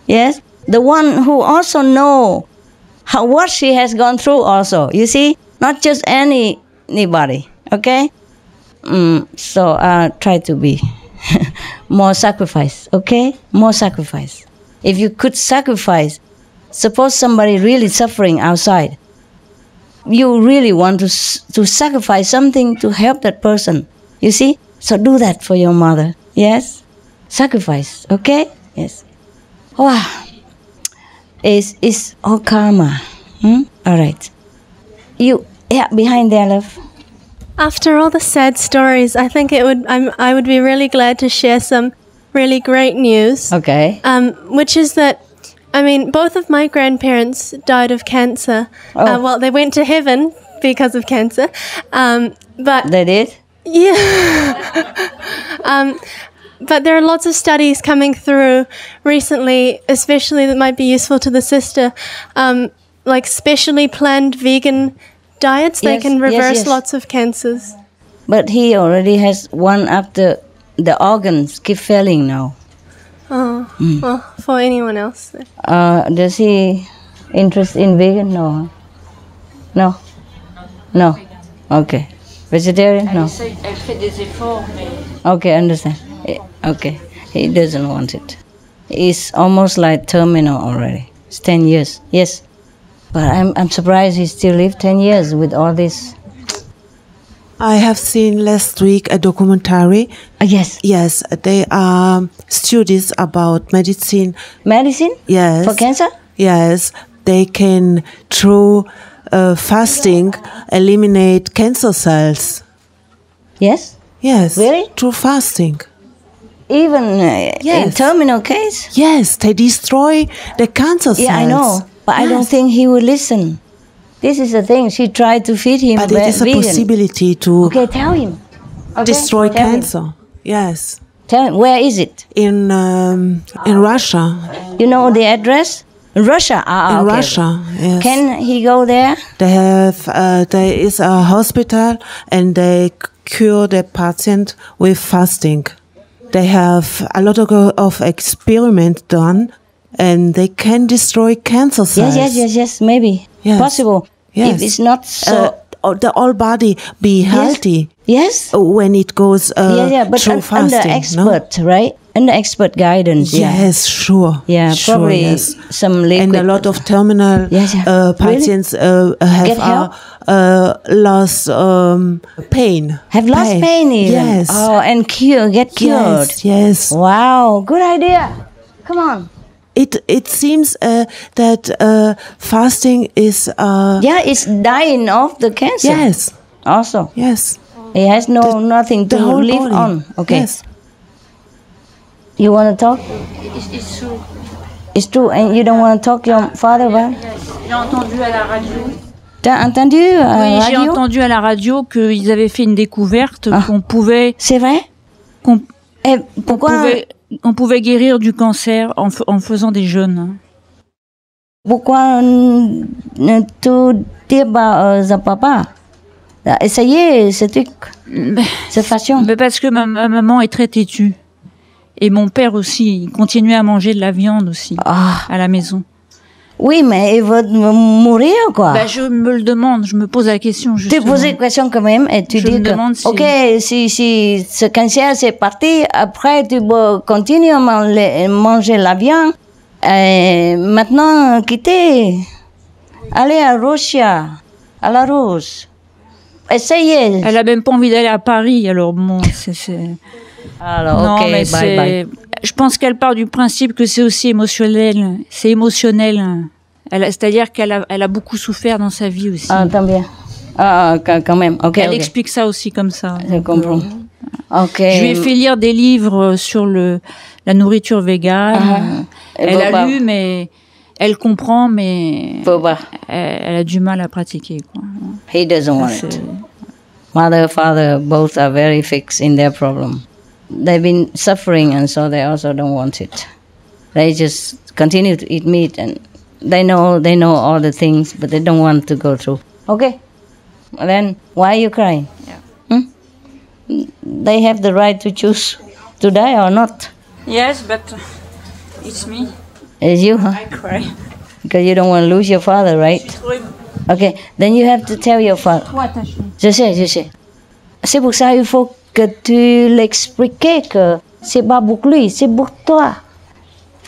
S1: Yes? The one who also know what she has gone through also, you see? Not just anybody, okay? So try to be more sacrifice, okay? More sacrifice. If you could sacrifice, suppose somebody really suffering outside, you really want to sacrifice something to help that person, you see? So do that for your mother, yes? Sacrifice, okay? Yes. Wow. It's all karma. All right. You, behind there, love.
S5: After all the sad stories, I think I would be really glad to share some really great news.
S1: Okay.
S5: Which is that, I mean, both of my grandparents died of cancer. Well, they went to heaven because of cancer. But
S1: they did?
S5: Yeah. But there are lots of studies coming through recently, especially that might be useful to the sister, like specially planned vegan diets. They can reverse lots of cancers.
S1: But he already has one after the organs keep failing now.
S5: Oh, well, for anyone else.
S1: Does he interest in vegan? No. No? No. Okay. Vegetarian? No. Okay, understand. Okay, he doesn't want it. He's almost like terminal already. It's 10 years. Yes. But I'm surprised he still lived 10 years with all this.
S6: I have seen last week a documentary.
S1: Yes.
S6: Yes, they are studies about medicine.
S1: Medicine?
S6: Yes.
S1: For cancer?
S6: Yes. They can, through fasting, eliminate cancer cells.
S1: Yes?
S6: Yes.
S1: Really?
S6: Through fasting.
S1: Even in terminal case?
S6: Yes, they destroy the cancer cells.
S1: Yeah, I know. But I don't think he would listen. This is the thing. She tried to feed him
S6: but it is
S1: vegan.
S6: A possibility to
S1: tell him. Okay?
S6: Destroy
S1: tell
S6: cancer.
S1: Him.
S6: Yes.
S1: Tell him. Where is it?
S6: In Russia.
S1: You know the address? Russia.
S6: In Russia, yes.
S1: Can he go there?
S6: They have. There is a hospital, and they cure the patient with fasting. They have a lot of experiments done, and they can destroy cancer cells.
S1: Yes, maybe.
S6: Yes.
S1: Possible.
S6: Yes.
S1: If it's not so...
S6: the whole body be healthy.
S1: Yes.
S6: When it goes
S1: but
S6: through fasting.
S1: Under expert, right? Under expert guidance.
S6: Yes, sure.
S1: Yeah,
S6: sure,
S1: probably
S6: yes.
S1: some liquid.
S6: And a lot of terminal patients have lost pain.
S1: Have lost pain even?
S6: Yes.
S1: Oh, and get cured.
S6: Yes.
S1: Wow, good idea. Come on.
S6: It seems that fasting is...
S1: it's dying of the cancer.
S6: Yes.
S1: Also.
S6: Yes.
S1: It has nothing to live
S6: body.
S1: on. Okay.
S6: Yes.
S1: You want to talk?
S3: It's true.
S1: It's true, and you don't want to talk to your father about it?
S3: J'ai entendu à la radio.
S1: T'as entendu à la radio?
S7: J'ai entendu à la radio qu'ils avaient fait une découverte qu'on pouvait...
S1: C'est vrai?
S7: On pouvait guérir du cancer en faisant des jeûnes.
S1: Pourquoi ne tu dis pas à papa? Essayez ce truc, cette façon.
S7: Mais parce que ma maman est très têtue. Et mon père aussi, il continuait à manger de la viande aussi, à la maison.
S1: Oui, mais il va mourir, quoi.
S7: Je me le demande, je me pose la question, justement.
S1: Tu poses la question quand même, et tu dis que, ok, si ce cancer c'est parti, après tu peux continuer à manger la viande, et maintenant quitter. Allez à Russia, à la Rose. Essayez.
S7: Elle a même pas envie d'aller à Paris, alors bon,
S1: Alors,
S7: non,
S1: ok,
S7: mais
S1: bye.
S7: Je pense qu'elle part du principe que c'est aussi émotionnel. C'est émotionnel. C'est-à-dire qu'elle a beaucoup souffert dans sa vie aussi.
S1: Ah, tant bien. Ah, quand même. Ok.
S7: Elle explique ça aussi comme ça.
S1: Je comprends. Ok.
S7: Je lui ai fait lire des livres sur la nourriture végane. Elle a lu, mais elle comprend, mais elle a du mal à pratiquer, quoi.
S1: He doesn't want it. Mother, father, both are very fixed in their problem. They've been suffering, and so they also don't want it. They just continue to eat meat, and they know all the things, but they don't want to go through. Okay. Then why are you crying? Yeah. They have the right to choose to die or not.
S7: Yes, but it's me.
S1: It's you, huh?
S7: I cry.
S1: Because you don't want to lose your father, right? Okay, then you have to tell your father. Je sais. C'est pour ça il faut que tu l'expliques que c'est pas pour lui, c'est pour toi.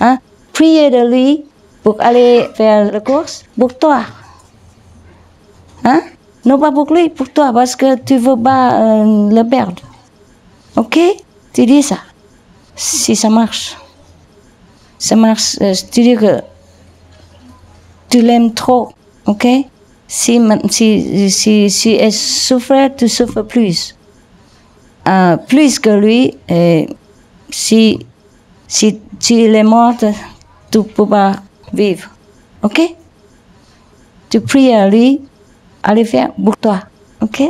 S1: Hein? Priez de lui pour aller faire la course, pour toi. Hein? Non pas pour lui, pour toi, parce que tu veux pas le perdre. Ok? Tu dis ça. Si ça marche. Ça marche, tu dis que tu l'aimes trop. Ok? Si elle souffre, tu souffres plus. Plus que lui, si il est mort, tu ne peux pas vivre. Ok? Tu pries à lui, allez faire pour toi. Ok?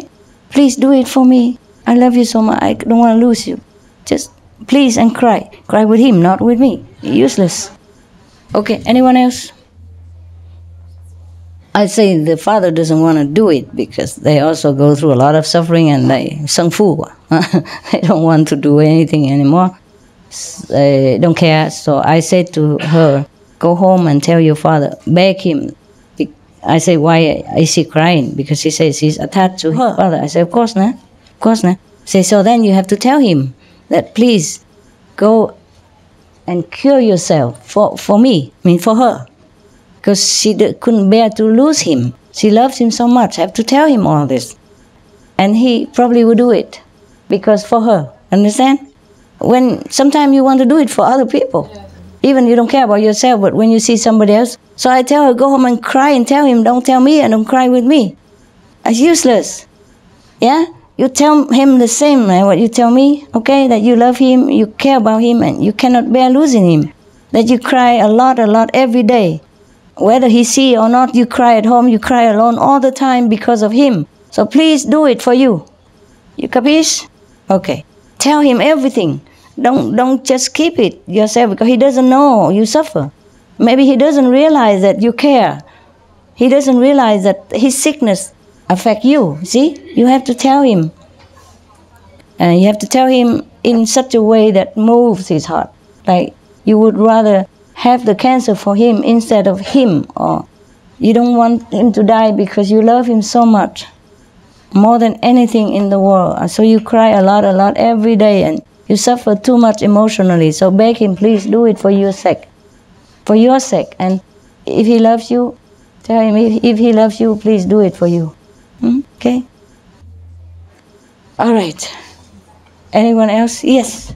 S1: Please do it for me. I love you so much. I don't want to lose you. Just please and cry. Cry with him, not with me. Useless. Okay, anyone else? I say the father doesn't want to do it because they also go through a lot of suffering and they sang fu. They don't want to do anything anymore. They don't care. So I said to her, go home and tell your father, beg him. I say, why is he crying? Because he says he's attached to his father. I say, of course not. Of course not. Say, so then you have to tell him that please go and cure yourself for me, I mean for her. Because she couldn't bear to lose him. She loves him so much. I have to tell him all this. And he probably would do it because for her. Understand? When sometimes you want to do it for other people. Yeah. Even you don't care about yourself, but when you see somebody else. So I tell her, go home and cry and tell him, don't tell me and don't cry with me. It's useless. Yeah? You tell him the same, man, what you tell me, okay? That you love him, you care about him, and you cannot bear losing him. That you cry a lot every day. Whether he see or not, you cry at home, you cry alone all the time because of him. So please do it for you. You capiche? Okay. Tell him everything. Don't just keep it yourself because he doesn't know you suffer. Maybe he doesn't realize that you care. He doesn't realize that his sickness affects you. See? You have to tell him. And you have to tell him in such a way that moves his heart. Like you would rather have the cancer for him instead of him, or you don't want him to die because you love him so much, more than anything in the world. So you cry a lot every day, and you suffer too much emotionally. So beg him, please do it for your sake. For your sake. And if he loves you, tell him, if he loves you, please do it for you. Okay? All right. Anyone else? Yes.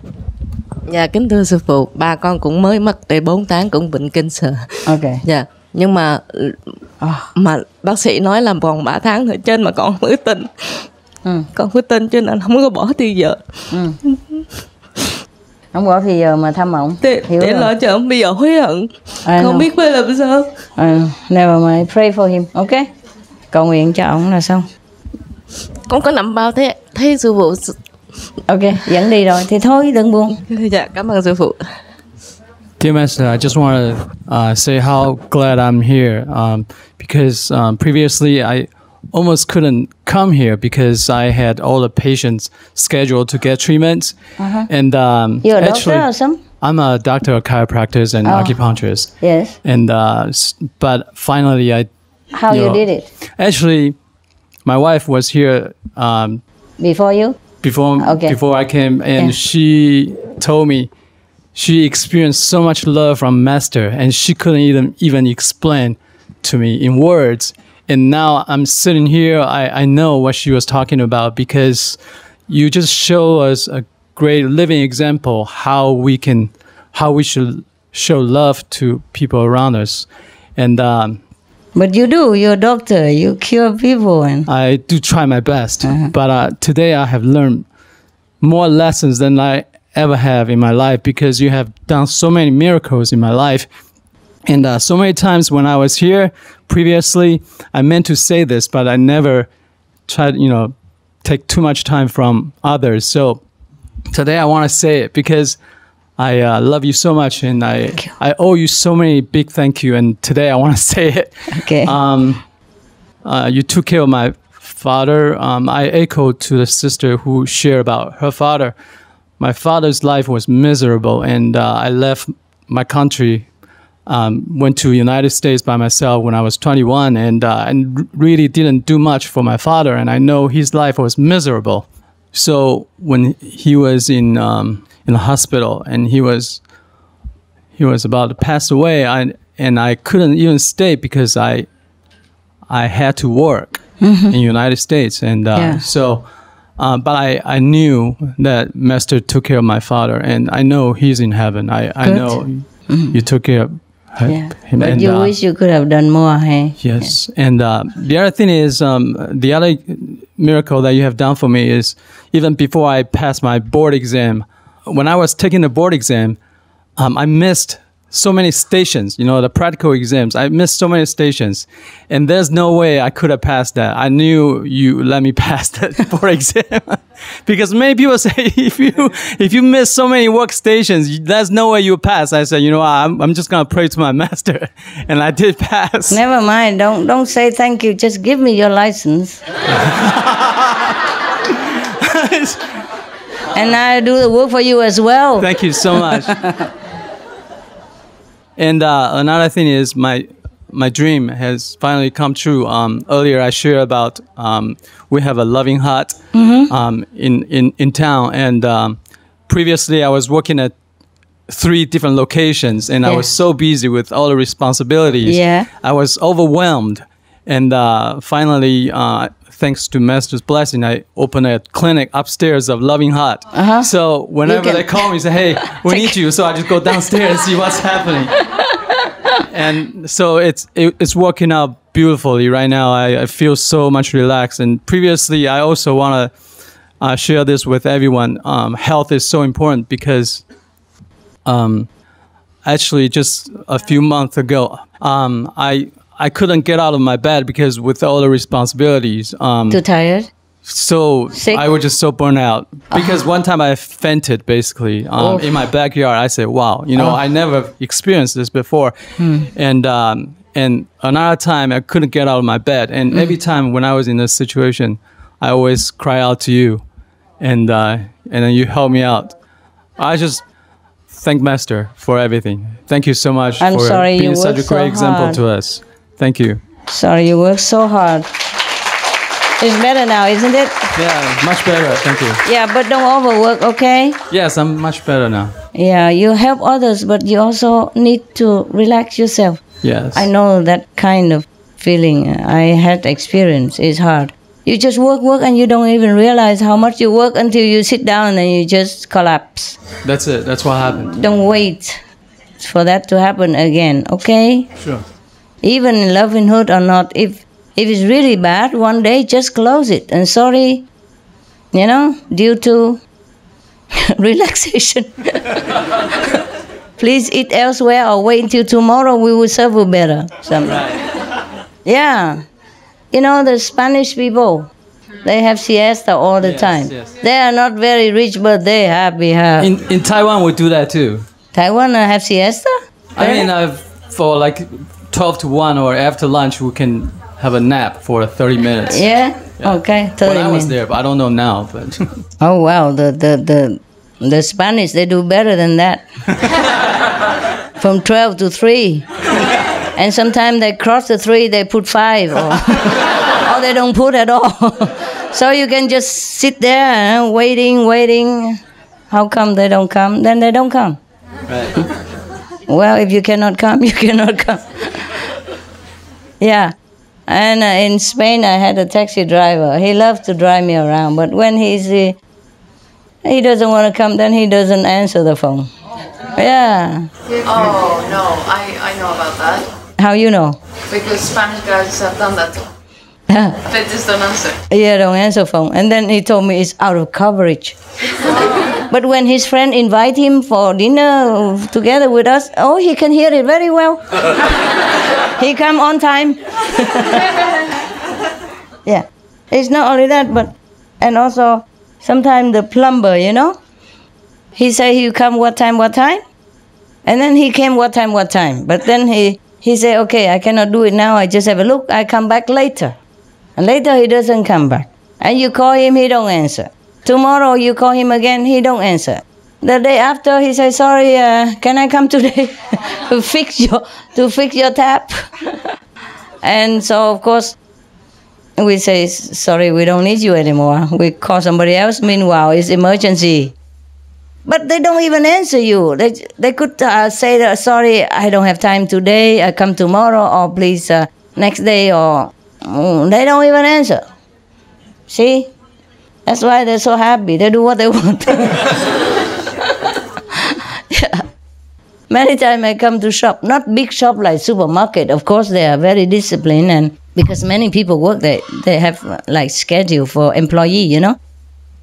S8: Dạ, kính thưa sư phụ, ba con cũng mới mất để 4 tháng, cũng bệnh cancer.
S1: Okay.
S8: Dạ, nhưng mà bác sĩ nói là còn 3 tháng nữa trên mà con không có tin. Con có tin cho nên không có bỏ thì giờ.
S1: Không bỏ thì giờ mà thăm ông.
S8: Để lo cho ông bây giờ hối hận. Không biết phải làm sao.
S1: Never mind, pray for him, okay? Cầu nguyện cho ông là xong.
S8: Con có nằm bao thế sư phụ.
S1: Ok, dẫn đi rồi thì thôi đừng buồn.
S8: Dạ, cảm ơn sư phụ.
S9: Dear Master, I just want to say how glad I'm here because previously I almost couldn't come here because I had all the patients scheduled to get treatments. And
S1: you're a doctor or something?
S9: I'm a doctor of chiropractors and acupuncturist.
S1: Yes.
S9: And but finally
S1: How you did it?
S9: Actually, my wife was here
S1: before you?
S9: Before I came, and she told me she experienced so much love from Master, and she couldn't even explain to me in words. And now I'm sitting here, I know what she was talking about, because you just show us a great living example how we should show love to people around us. And
S1: but you do, you're a doctor, you cure people. And
S9: I do try my best. But today I have learned more lessons than I ever have in my life, because you have done so many miracles in my life. And so many times when I was here previously, I meant to say this, but I never tried, take too much time from others. So today I want to say it, because I love you so much, and I owe you so many big thank you. And today I want to say it.
S1: Okay.
S9: You took care of my father. I echo to the sister who shared about her father. My father's life was miserable, and I left my country, went to the United States by myself when I was 21, and really didn't do much for my father. And I know his life was miserable. So when he was in the hospital and he was about to pass away, and I couldn't even stay because I had to work in the United States. And but I knew that Master took care of my father, and I know he's in heaven. I know you took care of him.
S1: But
S9: and,
S1: you wish you could have done more, hey?
S9: Yes. Yeah. And the other thing is, the other miracle that you have done for me is, even before I passed my board exam, when I was taking the board exam, I missed so many stations, the practical exams. I missed so many stations, and there's no way I could have passed that. I knew you let me pass that board exam, because many people say if you miss so many workstations, there's no way you pass. I said, I'm just gonna pray to my master, and I did pass.
S1: Never mind. Don't say thank you. Just give me your license. And I do the work for you as well.
S9: Thank you so much. And another thing is, my dream has finally come true. Earlier I shared about we have a loving heart in town, and previously I was working at 3 different locations, and I was so busy with all the responsibilities. I was overwhelmed, and finally, thanks to Master's blessing, I opened a clinic upstairs of Loving Heart. So whenever they call me, say, hey, we need you. So I just go downstairs and see what's happening. And so it's working out beautifully right now. I feel so much relaxed. And previously, I also want to share this with everyone. Health is so important, because actually just a few months ago, I couldn't get out of my bed because with all the responsibilities.
S1: Too tired?
S9: So sick? I was just so burnt out. Because one time I fainted, basically, in my backyard. I said, wow, I never experienced this before. And another time I couldn't get out of my bed. And every time when I was in this situation, I always cry out to you. And then you help me out. I just thank Master for everything. Thank you so much for being such a great example to us. Thank you.
S1: Sorry, you work so hard. It's better now, isn't it?
S9: Yeah, much better. Thank you.
S1: Yeah, but don't overwork, okay?
S9: Yes, I'm much better now.
S1: Yeah, you help others, but you also need to relax yourself.
S9: Yes.
S1: I know that kind of feeling. I had experience. It's hard. You just work, and you don't even realize how much you work until you sit down and you just collapse.
S9: That's it. That's what happened.
S1: Don't wait for that to happen again, okay?
S9: Sure.
S1: Even in lovinghood or not, if it's really bad, one day just close it. And sorry, due to relaxation. Please eat elsewhere or wait until tomorrow, we will serve you better.
S9: Right.
S1: Yeah. The Spanish people, they have siesta all the time.
S9: Yes.
S1: They are not very rich, but they happy.
S9: In Taiwan, we do that too.
S1: Taiwan have siesta?
S9: I mean, for like 12 to 1 or after lunch, we can have a nap for 30 minutes.
S1: Yeah? Okay, 30 minutes.
S9: When I was there, but I don't know now. But
S1: oh, wow, the Spanish, they do better than that. From 12 to 3. And sometimes they cross the 3, they put 5. Or they don't put at all. So you can just sit there waiting. How come they don't come? Then they don't come.
S9: Right.
S1: Well, if you cannot come, you cannot come. Yeah. And in Spain, I had a taxi driver. He loved to drive me around, but when he doesn't want to come, then he doesn't answer the phone. Yeah.
S10: Oh, no, I know about that.
S1: How you know?
S10: Because Spanish guys have done that. They just don't answer.
S1: Yeah, don't answer phone. And then he told me it's out of coverage. But when his friend invite him for dinner together with us, oh, he can hear it very well. He come on time. Yeah. It's not only that, but, and also sometimes the plumber, you know, he say he come what time, and then he came what time. But then he say, okay, I cannot do it now, I just have a look, I come back later. And later he doesn't come back. And you call him, he don't answer. Tomorrow you call him again, he don't answer. The day after he say, sorry, can I come today to fix your tap? And so of course we say, sorry, we don't need you anymore. We call somebody else. Meanwhile, it's emergency. But they don't even answer you. They could say, that, sorry, I don't have time today, I come tomorrow, or please next day, or they don't even answer. See? That's why they're so happy. They do what they want. Yeah. Many times I come to shop, not big shop like supermarket. Of course, they are very disciplined, and because many people work there, they have like schedule for employee, you know.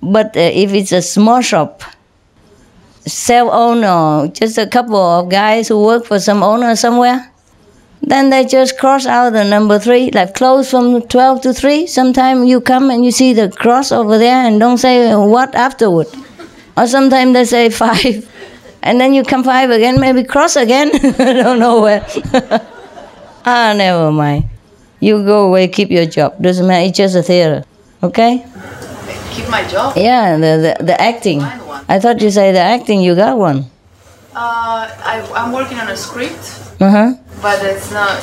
S1: But if it's a small shop, self-owner, just a couple of guys who work for some owner somewhere, then they just cross out the number 3, like close from 12 to 3. Sometimes you come and you see the cross over there and don't say what afterward. Or sometimes they say 5. And then you come 5 again, maybe cross again. I don't know where. Never mind. You go away, keep your job. Doesn't matter, it's just a theater. Okay?
S10: Keep my job?
S1: Yeah, the acting. I thought you said the acting, you got one.
S10: I'm working on a script.
S1: Uh-huh.
S10: But it's not,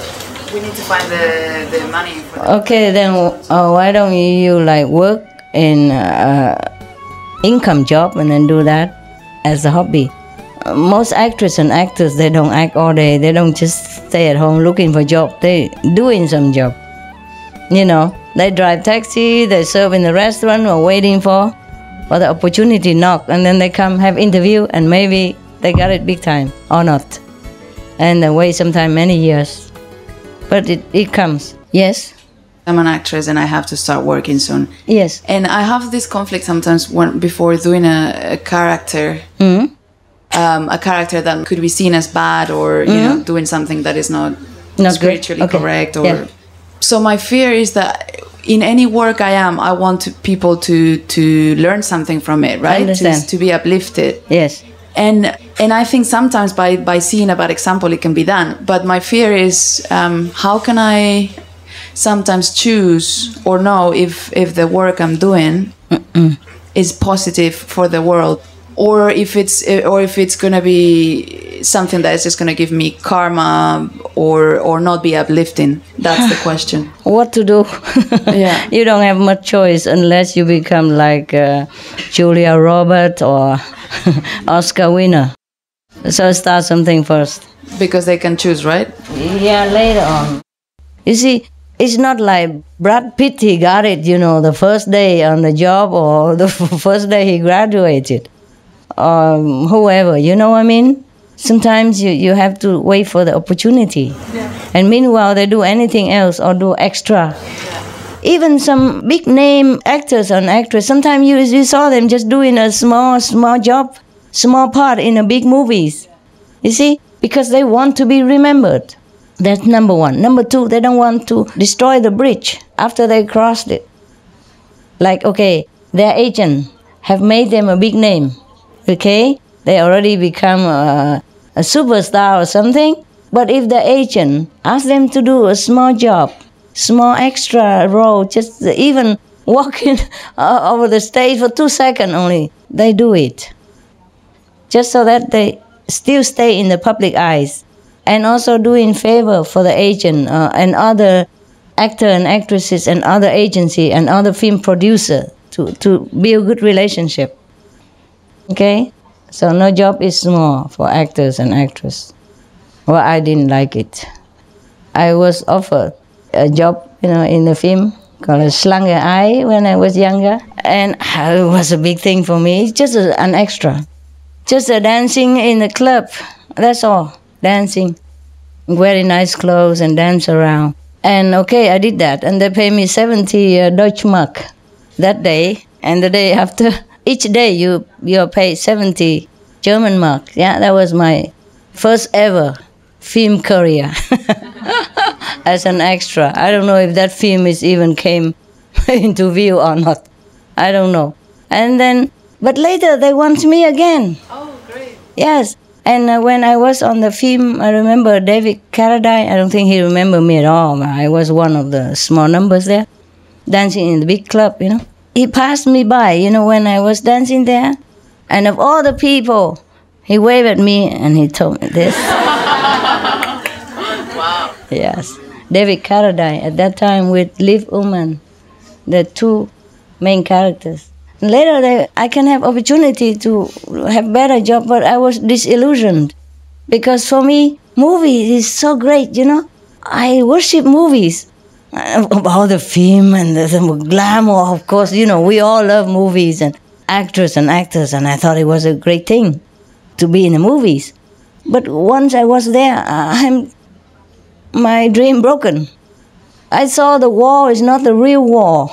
S10: we need to find the money for that.
S1: Okay, then why don't you like work in income job and then do that as a hobby? Most actresses and actors, they don't act all day. They don't just stay at home looking for job. They doing some job. You know, they drive taxi, they serve in the restaurant or waiting for the opportunity knock, and then they come have interview and maybe they got it big time or not. And they wait sometimes many years. But it comes. Yes?
S10: I'm an actress and I have to start working soon.
S1: Yes.
S10: And I have this conflict sometimes before doing a character.
S1: Mm-hmm.
S10: A character that could be seen as bad, or you know, doing something that is not spiritually correct. Or yeah. So my fear is that in any work I want people to learn something from it, right? To be uplifted.
S1: Yes.
S10: And I think sometimes by seeing a bad example it can be done. But my fear is how can I sometimes choose or know if the work I'm doing is positive for the world, or if it's gonna be something that is just gonna give me karma or not be uplifting. That's the question.
S1: What to do?
S10: Yeah,
S1: you don't have much choice unless you become like Julia Roberts or Oscar winner. So start something first.
S10: Because they can choose, right?
S1: Yeah, later on. You see, it's not like Brad Pitt, he got it, you know, the first day on the job or the first day he graduated. Or whoever, you know what I mean? Sometimes you have to wait for the opportunity. Yeah. And meanwhile, they do anything else or do extra. Even some big name actors and actresses, sometimes you saw them just doing a small job, small part in a big movies. You see? Because they want to be remembered. That's number 1. Number 2, they don't want to destroy the bridge after they crossed it. Like, okay, their agent have made them a big name. Okay? They already become a superstar or something. But if the agent asks them to do a small job, small extra role, just even walking over the stage for 2 seconds only, they do it. Just so that they still stay in the public eyes. And also doing favor for the agent and other actor and actresses and other agency and other film producer to build good relationship. Okay? So no job is small for actors and actresses. Well, I didn't like it. I was offered a job, in the film called Schlange Eye when I was younger. And it was a big thing for me. It's just an extra. Just dancing in the club. That's all. Dancing. Wearing nice clothes and dance around. And okay, I did that. And they paid me 70 Deutschmark that day. And the day after, each day you're paid 70 German mark. Yeah, that was my first ever film career as an extra. I don't know if that film even came into view or not. I don't know. And then, but later they want me again.
S10: Oh, great.
S1: Yes. And when I was on the film, I remember David Carradine. I don't think he remembered me at all. I was one of the small numbers there, dancing in the big club, He passed me by, when I was dancing there. And of all the people, he waved at me and he told me this.
S10: Wow.
S1: Yes. David Carradine, at that time with Liv Ullmann, the two main characters. Later, I can have opportunity to have better job, but I was disillusioned. Because for me, movies is so great, I worship movies. About the film and the glamour, of course, we all love movies and actors and actors, and I thought it was a great thing to be in the movies. But once I was there, my dream broken. I saw the wall is not the real wall.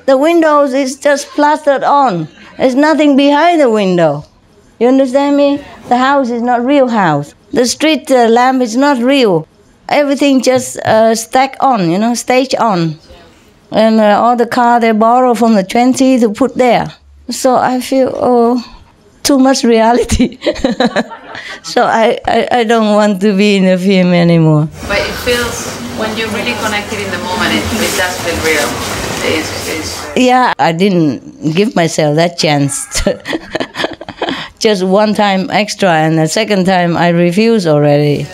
S1: The windows is just plastered on. There's nothing behind the window. You understand me? The house is not real house. The street lamp is not real. Everything just stacked on, staged on. And all the car they borrow from the 20 to put there. So I feel, too much reality. So I don't want to be in the film anymore.
S10: But it feels, when you're really connected in the moment, it does feel real.
S1: Yeah, I didn't give myself that chance. Just one time extra, and the second time I refused already.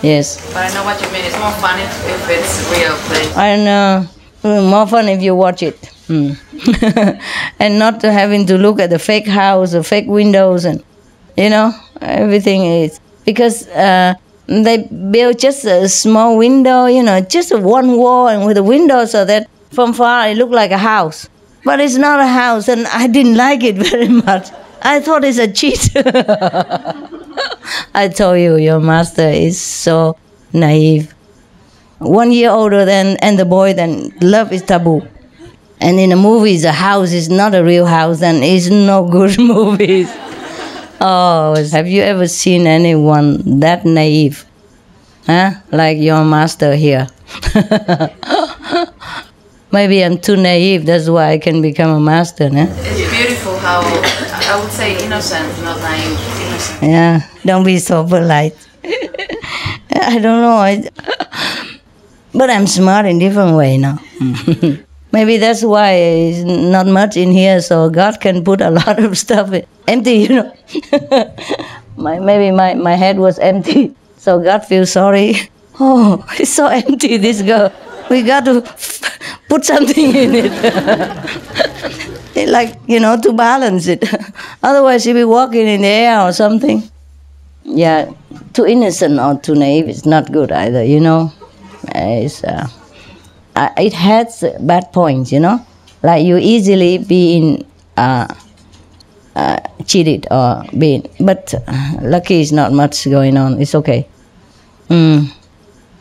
S1: Yes.
S10: But I know what you mean. It's more fun if it's real place.
S1: I know. More fun if you watch it. And not having to look at the fake house or fake windows and, everything is. Because they built just a small window, just one wall and with a window so that from far it looked like a house. But it's not a house, and I didn't like it very much. I thought it's a cheat. I told you, your master is so naive. 1 year older than the boy, then love is taboo. And in the movies, the house is not a real house, and it's no good movies. Oh, have you ever seen anyone that naive? Like your master here. Maybe I'm too naive, that's why I can become a master.
S10: It's beautiful how, I would say innocent, not naive, innocent.
S1: Yeah, don't be so polite. I don't know, but I'm smart in different way now. Maybe that's why it's not much in here, so God can put a lot of stuff empty, Maybe my head was empty, so God feels sorry. Oh, it's so empty, this girl. We got to put something in it. To balance it. Otherwise, she'll be walking in the air or something. Yeah, too innocent or too naive is not good either, It has bad points, Like you easily being cheated or being... But lucky is not much going on. It's okay.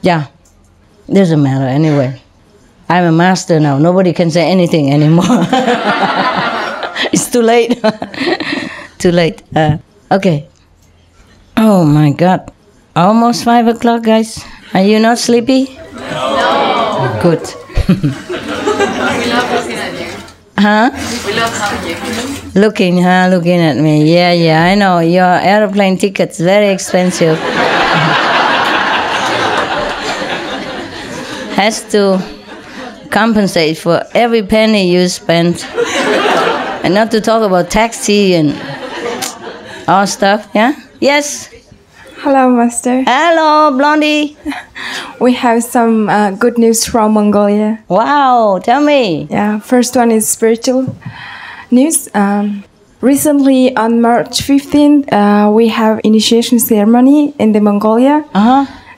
S1: Yeah. Doesn't matter anyway. I'm a master now. Nobody can say anything anymore. It's too late. Too late. Okay. Oh my God. Almost 5 o'clock, guys. Are you not sleepy?
S10: No.
S1: Good.
S10: We love looking at you.
S1: Huh?
S10: We love having you.
S1: Looking at me. Yeah, I know. Your airplane ticket's very expensive. Has to compensate for every penny you spent. And not to talk about taxi and all stuff, yeah? Yes?
S11: Hello, Master.
S1: Hello, Blondie.
S11: We have some good news from Mongolia.
S1: Wow, tell me.
S11: Yeah, first one is spiritual news. Recently, on March 15th, we have initiation ceremony in the Mongolia.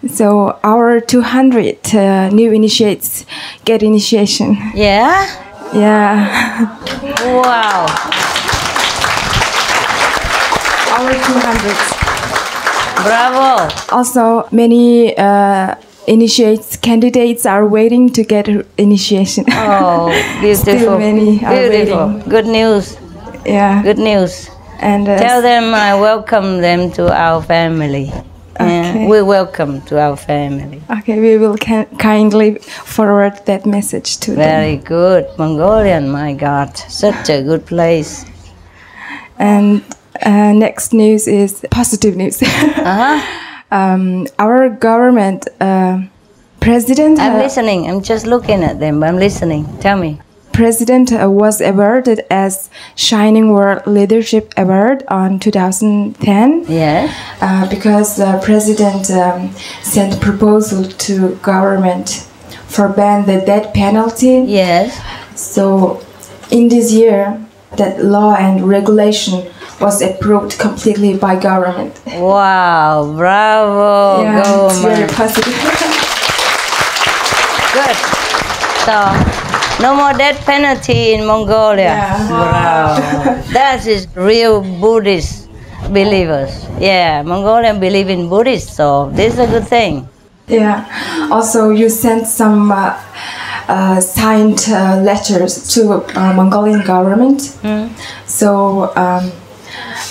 S11: So our 200 new initiates get initiation.
S1: Yeah?
S11: Yeah.
S1: Wow.
S11: Our 200.
S1: Bravo.
S11: Also, many initiates candidates are waiting to get initiation.
S1: Oh, beautiful.
S11: Still many are
S1: Beautiful.
S11: waiting.
S1: Good news.
S11: Yeah.
S1: Good news.
S11: And
S1: tell them I welcome them to our family.
S11: Okay.
S1: We welcome to our family.
S11: Okay, we will kindly forward that message to them.
S1: Very good. Mongolian, my God. Such a good place.
S11: And next news is positive news. Our government president...
S1: I'm listening. I'm just looking at them. I'm listening. Tell me.
S11: President was awarded as Shining World Leadership Award on 2010.
S1: Yes.
S11: Because the president sent proposal to government for ban the death penalty.
S1: Yes.
S11: So in this year, that law and regulation was approved completely by government.
S1: Wow! Bravo!
S11: Yeah,
S1: Go,
S11: it's very positive.
S1: Good. So. No more death penalty in Mongolia.
S11: Yeah.
S1: Wow. That is real Buddhist believers. Yeah, Mongolians believe in Buddhist, so this is a good thing.
S11: Yeah. Also, you sent some signed letters to Mongolian government. So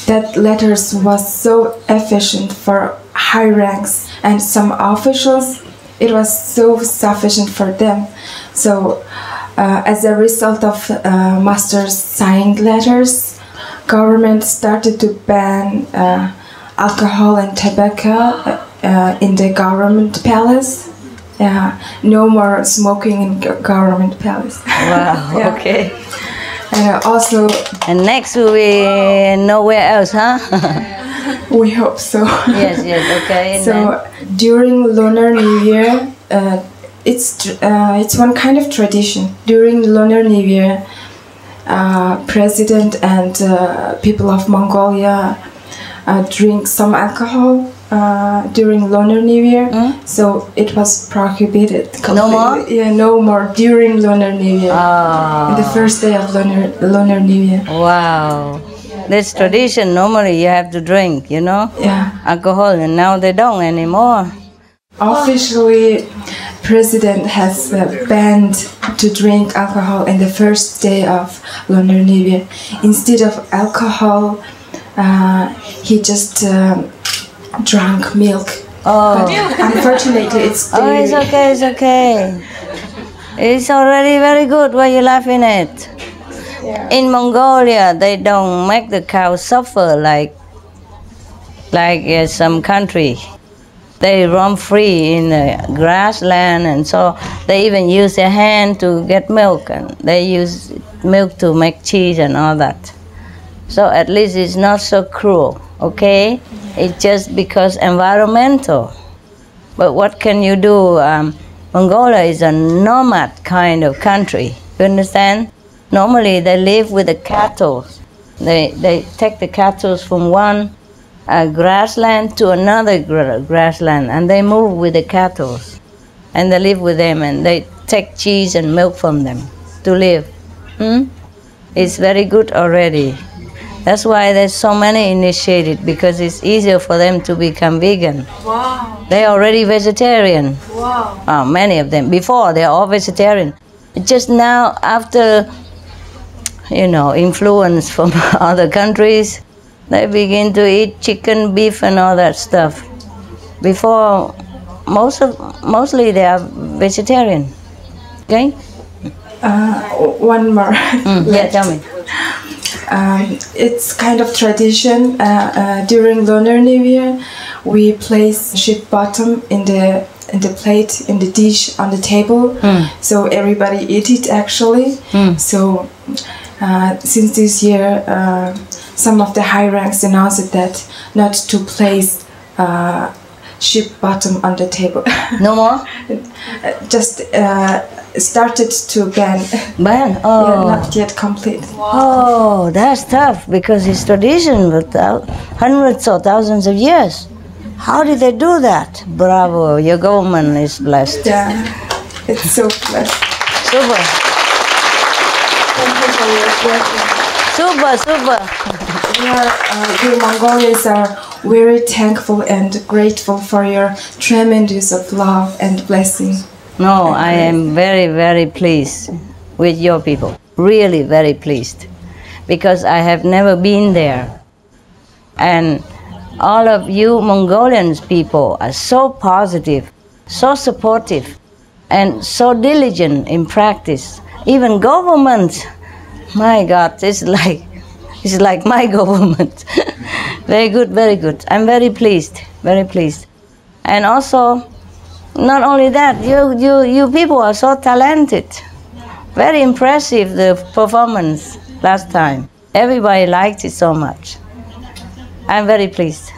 S11: that letters was so efficient for high ranks and some officials. It was so sufficient for them. So. As a result of master's signed letters, government started to ban alcohol and tobacco in the government palace. No more smoking in government palace.
S1: Wow,
S11: Yeah.
S1: Okay.
S11: And also...
S1: And next will be nowhere else, huh?
S11: We hope so.
S1: Yes, okay. And
S11: so
S1: then?
S11: During Lunar New Year, it's one kind of tradition. During Lunar New Year, president and people of Mongolia drink some alcohol during Lunar New Year. So it was prohibited completely.
S1: No more?
S11: Yeah, no more during Lunar New Year. In the first day of Lunar New Year.
S1: Wow. This tradition, normally you have to drink,
S11: Yeah.
S1: alcohol, and now they don't anymore.
S11: Officially, president has banned to drink alcohol in the first day of Lunar New Year. Instead of alcohol, he just drank milk.
S1: Oh.
S11: But unfortunately, it's dairy.
S1: It's okay. It's already very good. What are you laughing at?
S11: Yeah.
S1: In Mongolia, they don't make the cow suffer like some country. They roam free in the grassland, and so they even use their hand to get milk, and they use milk to make cheese and all that. So at least it's not so cruel, okay? It's just because environmental. But what can you do? Mongolia is a nomad kind of country, you understand? Normally they live with the cattle. They take the cattle from one grassland to another grassland, and they move with the cattle, and they live with them, and they take cheese and milk from them to live. It's very good already. That's why there's so many initiated, because it's easier for them to become vegan.
S3: Wow.
S1: They're already vegetarian.
S3: Wow.
S1: Many of them. Before, they're all vegetarian. Just now, after influence from other countries, they begin to eat chicken, beef, and all that stuff. Before, mostly they are vegetarian. Okay?
S11: One more.
S1: Yeah, tell me.
S11: It's kind of tradition. During Lunar New Year, we place sheep bottom in the plate, in the dish, on the table. So everybody eat it actually. So since this year, some of the high ranks announced that not to place sheep bottom on the table.
S1: No more?
S11: Just started to ban.
S1: Ban? Oh.
S11: Yeah, not yet complete.
S1: Oh, that's tough, because it's tradition with hundreds or thousands of years. How did they do that? Bravo, your government is blessed.
S11: Yeah, it's so blessed.
S1: Super.
S11: Thank you for your blessing.
S1: Super.
S11: We Mongolians are very thankful and grateful for your tremendous of love and blessing.
S1: No, I am very, very pleased with your people. Really very pleased. Because I have never been there. And all of you Mongolian people are so positive, so supportive, and so diligent in practice. Even government, my God, it's like my government. Very good, very good. I'm very pleased, very pleased. And also, not only that, you people are so talented. Very impressive, the performance last time. Everybody liked it so much. I'm very pleased.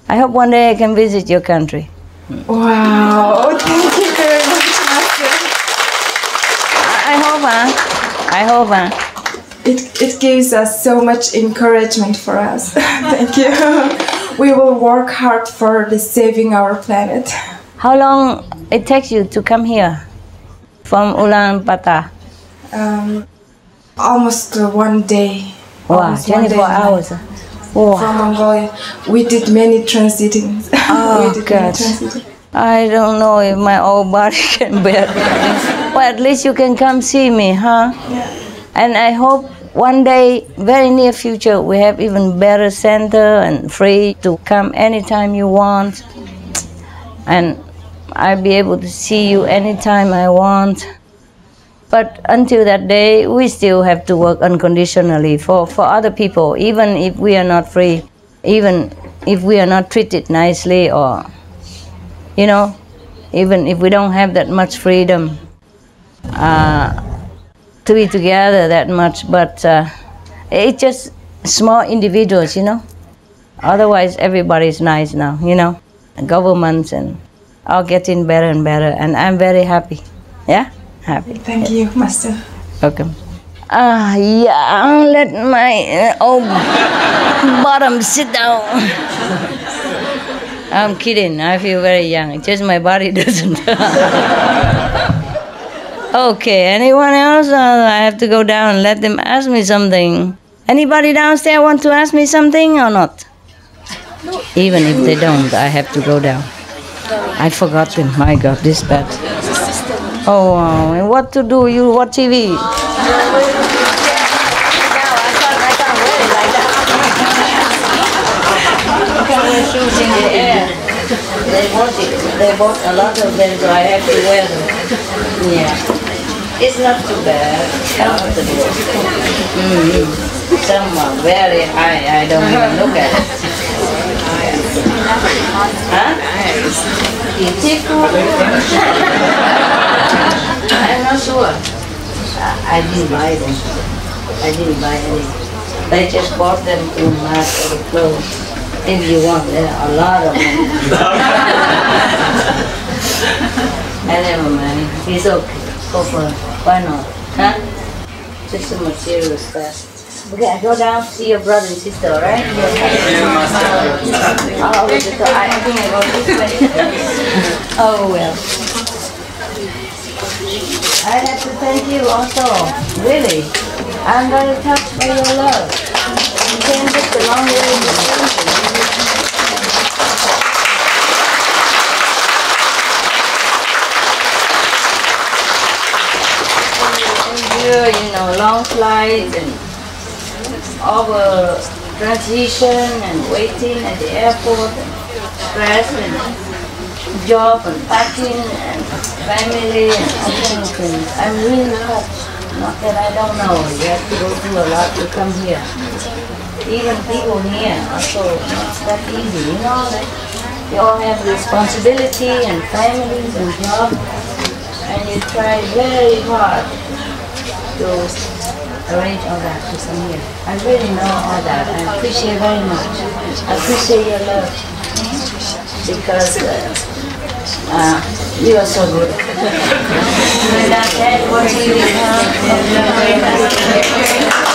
S1: I hope one day I can visit your country.
S11: Wow, thank you very much, Master.
S1: I hope.
S11: It gives us so much encouragement for us. Thank you. We will work hard for saving our planet.
S1: How long it takes you to come here from Ulaanbaatar?
S11: Almost 1 day.
S1: Wow, 24 hours. Wow.
S11: From Mongolia. We did many transiting.
S1: Oh, God. I don't know if my old body can bear it. But at least you can come see me, huh?
S11: Yeah.
S1: And I hope one day, very near future, we have even better center and free to come anytime you want. And I'll be able to see you anytime I want. But until that day, we still have to work unconditionally for other people, even if we are not free, even if we are not treated nicely, or, you know, even if we don't have that much freedom to be together that much. But it's just small individuals, you know. Otherwise, everybody's nice now, you know. Governments and all getting better and better, and I'm very happy. Yeah? Happy.
S11: Thank you, Master.
S1: Welcome. Yeah, let my old bottom sit down. I'm kidding. I feel very young. It's just my body doesn't. Okay, anyone else? I have to go down and let them ask me something. Anybody downstairs want to ask me something or not? No. Even if they don't, I have to go down. I forgot them. My God, this bad. Oh, and what to do? You watch TV? I can't wear it like that. You can wear shoes in the air. They bought it. They bought a lot of them, so I have to wear them. Yeah. It's not too bad. Comfortable. Some are very high. I don't even look at it. Huh? I'm not sure. I didn't buy them. I didn't buy any. They just bought them to match the clothes. If you want, there are a lot of them. And never mind. It's okay. Go for it. Why not? Huh? Just some material stuff. Okay, go down, see your brother and sister, all right? I think I go this way. Oh, well. I have to thank you also. Really. I'm very touched by your love. You came just a long way to thank you. You know, long flights and over transition and waiting at the airport and stress and job and packing and family and all kinds of things. I'm really touched. Not that I don't know. You have to go through a lot to come here. Even people here are so not that easy, you know. They all have responsibility and families and jobs, and you try very hard to arrange all that to come here. I really know all that. I appreciate very much. I appreciate your love because you are so good. With that said, what do you have?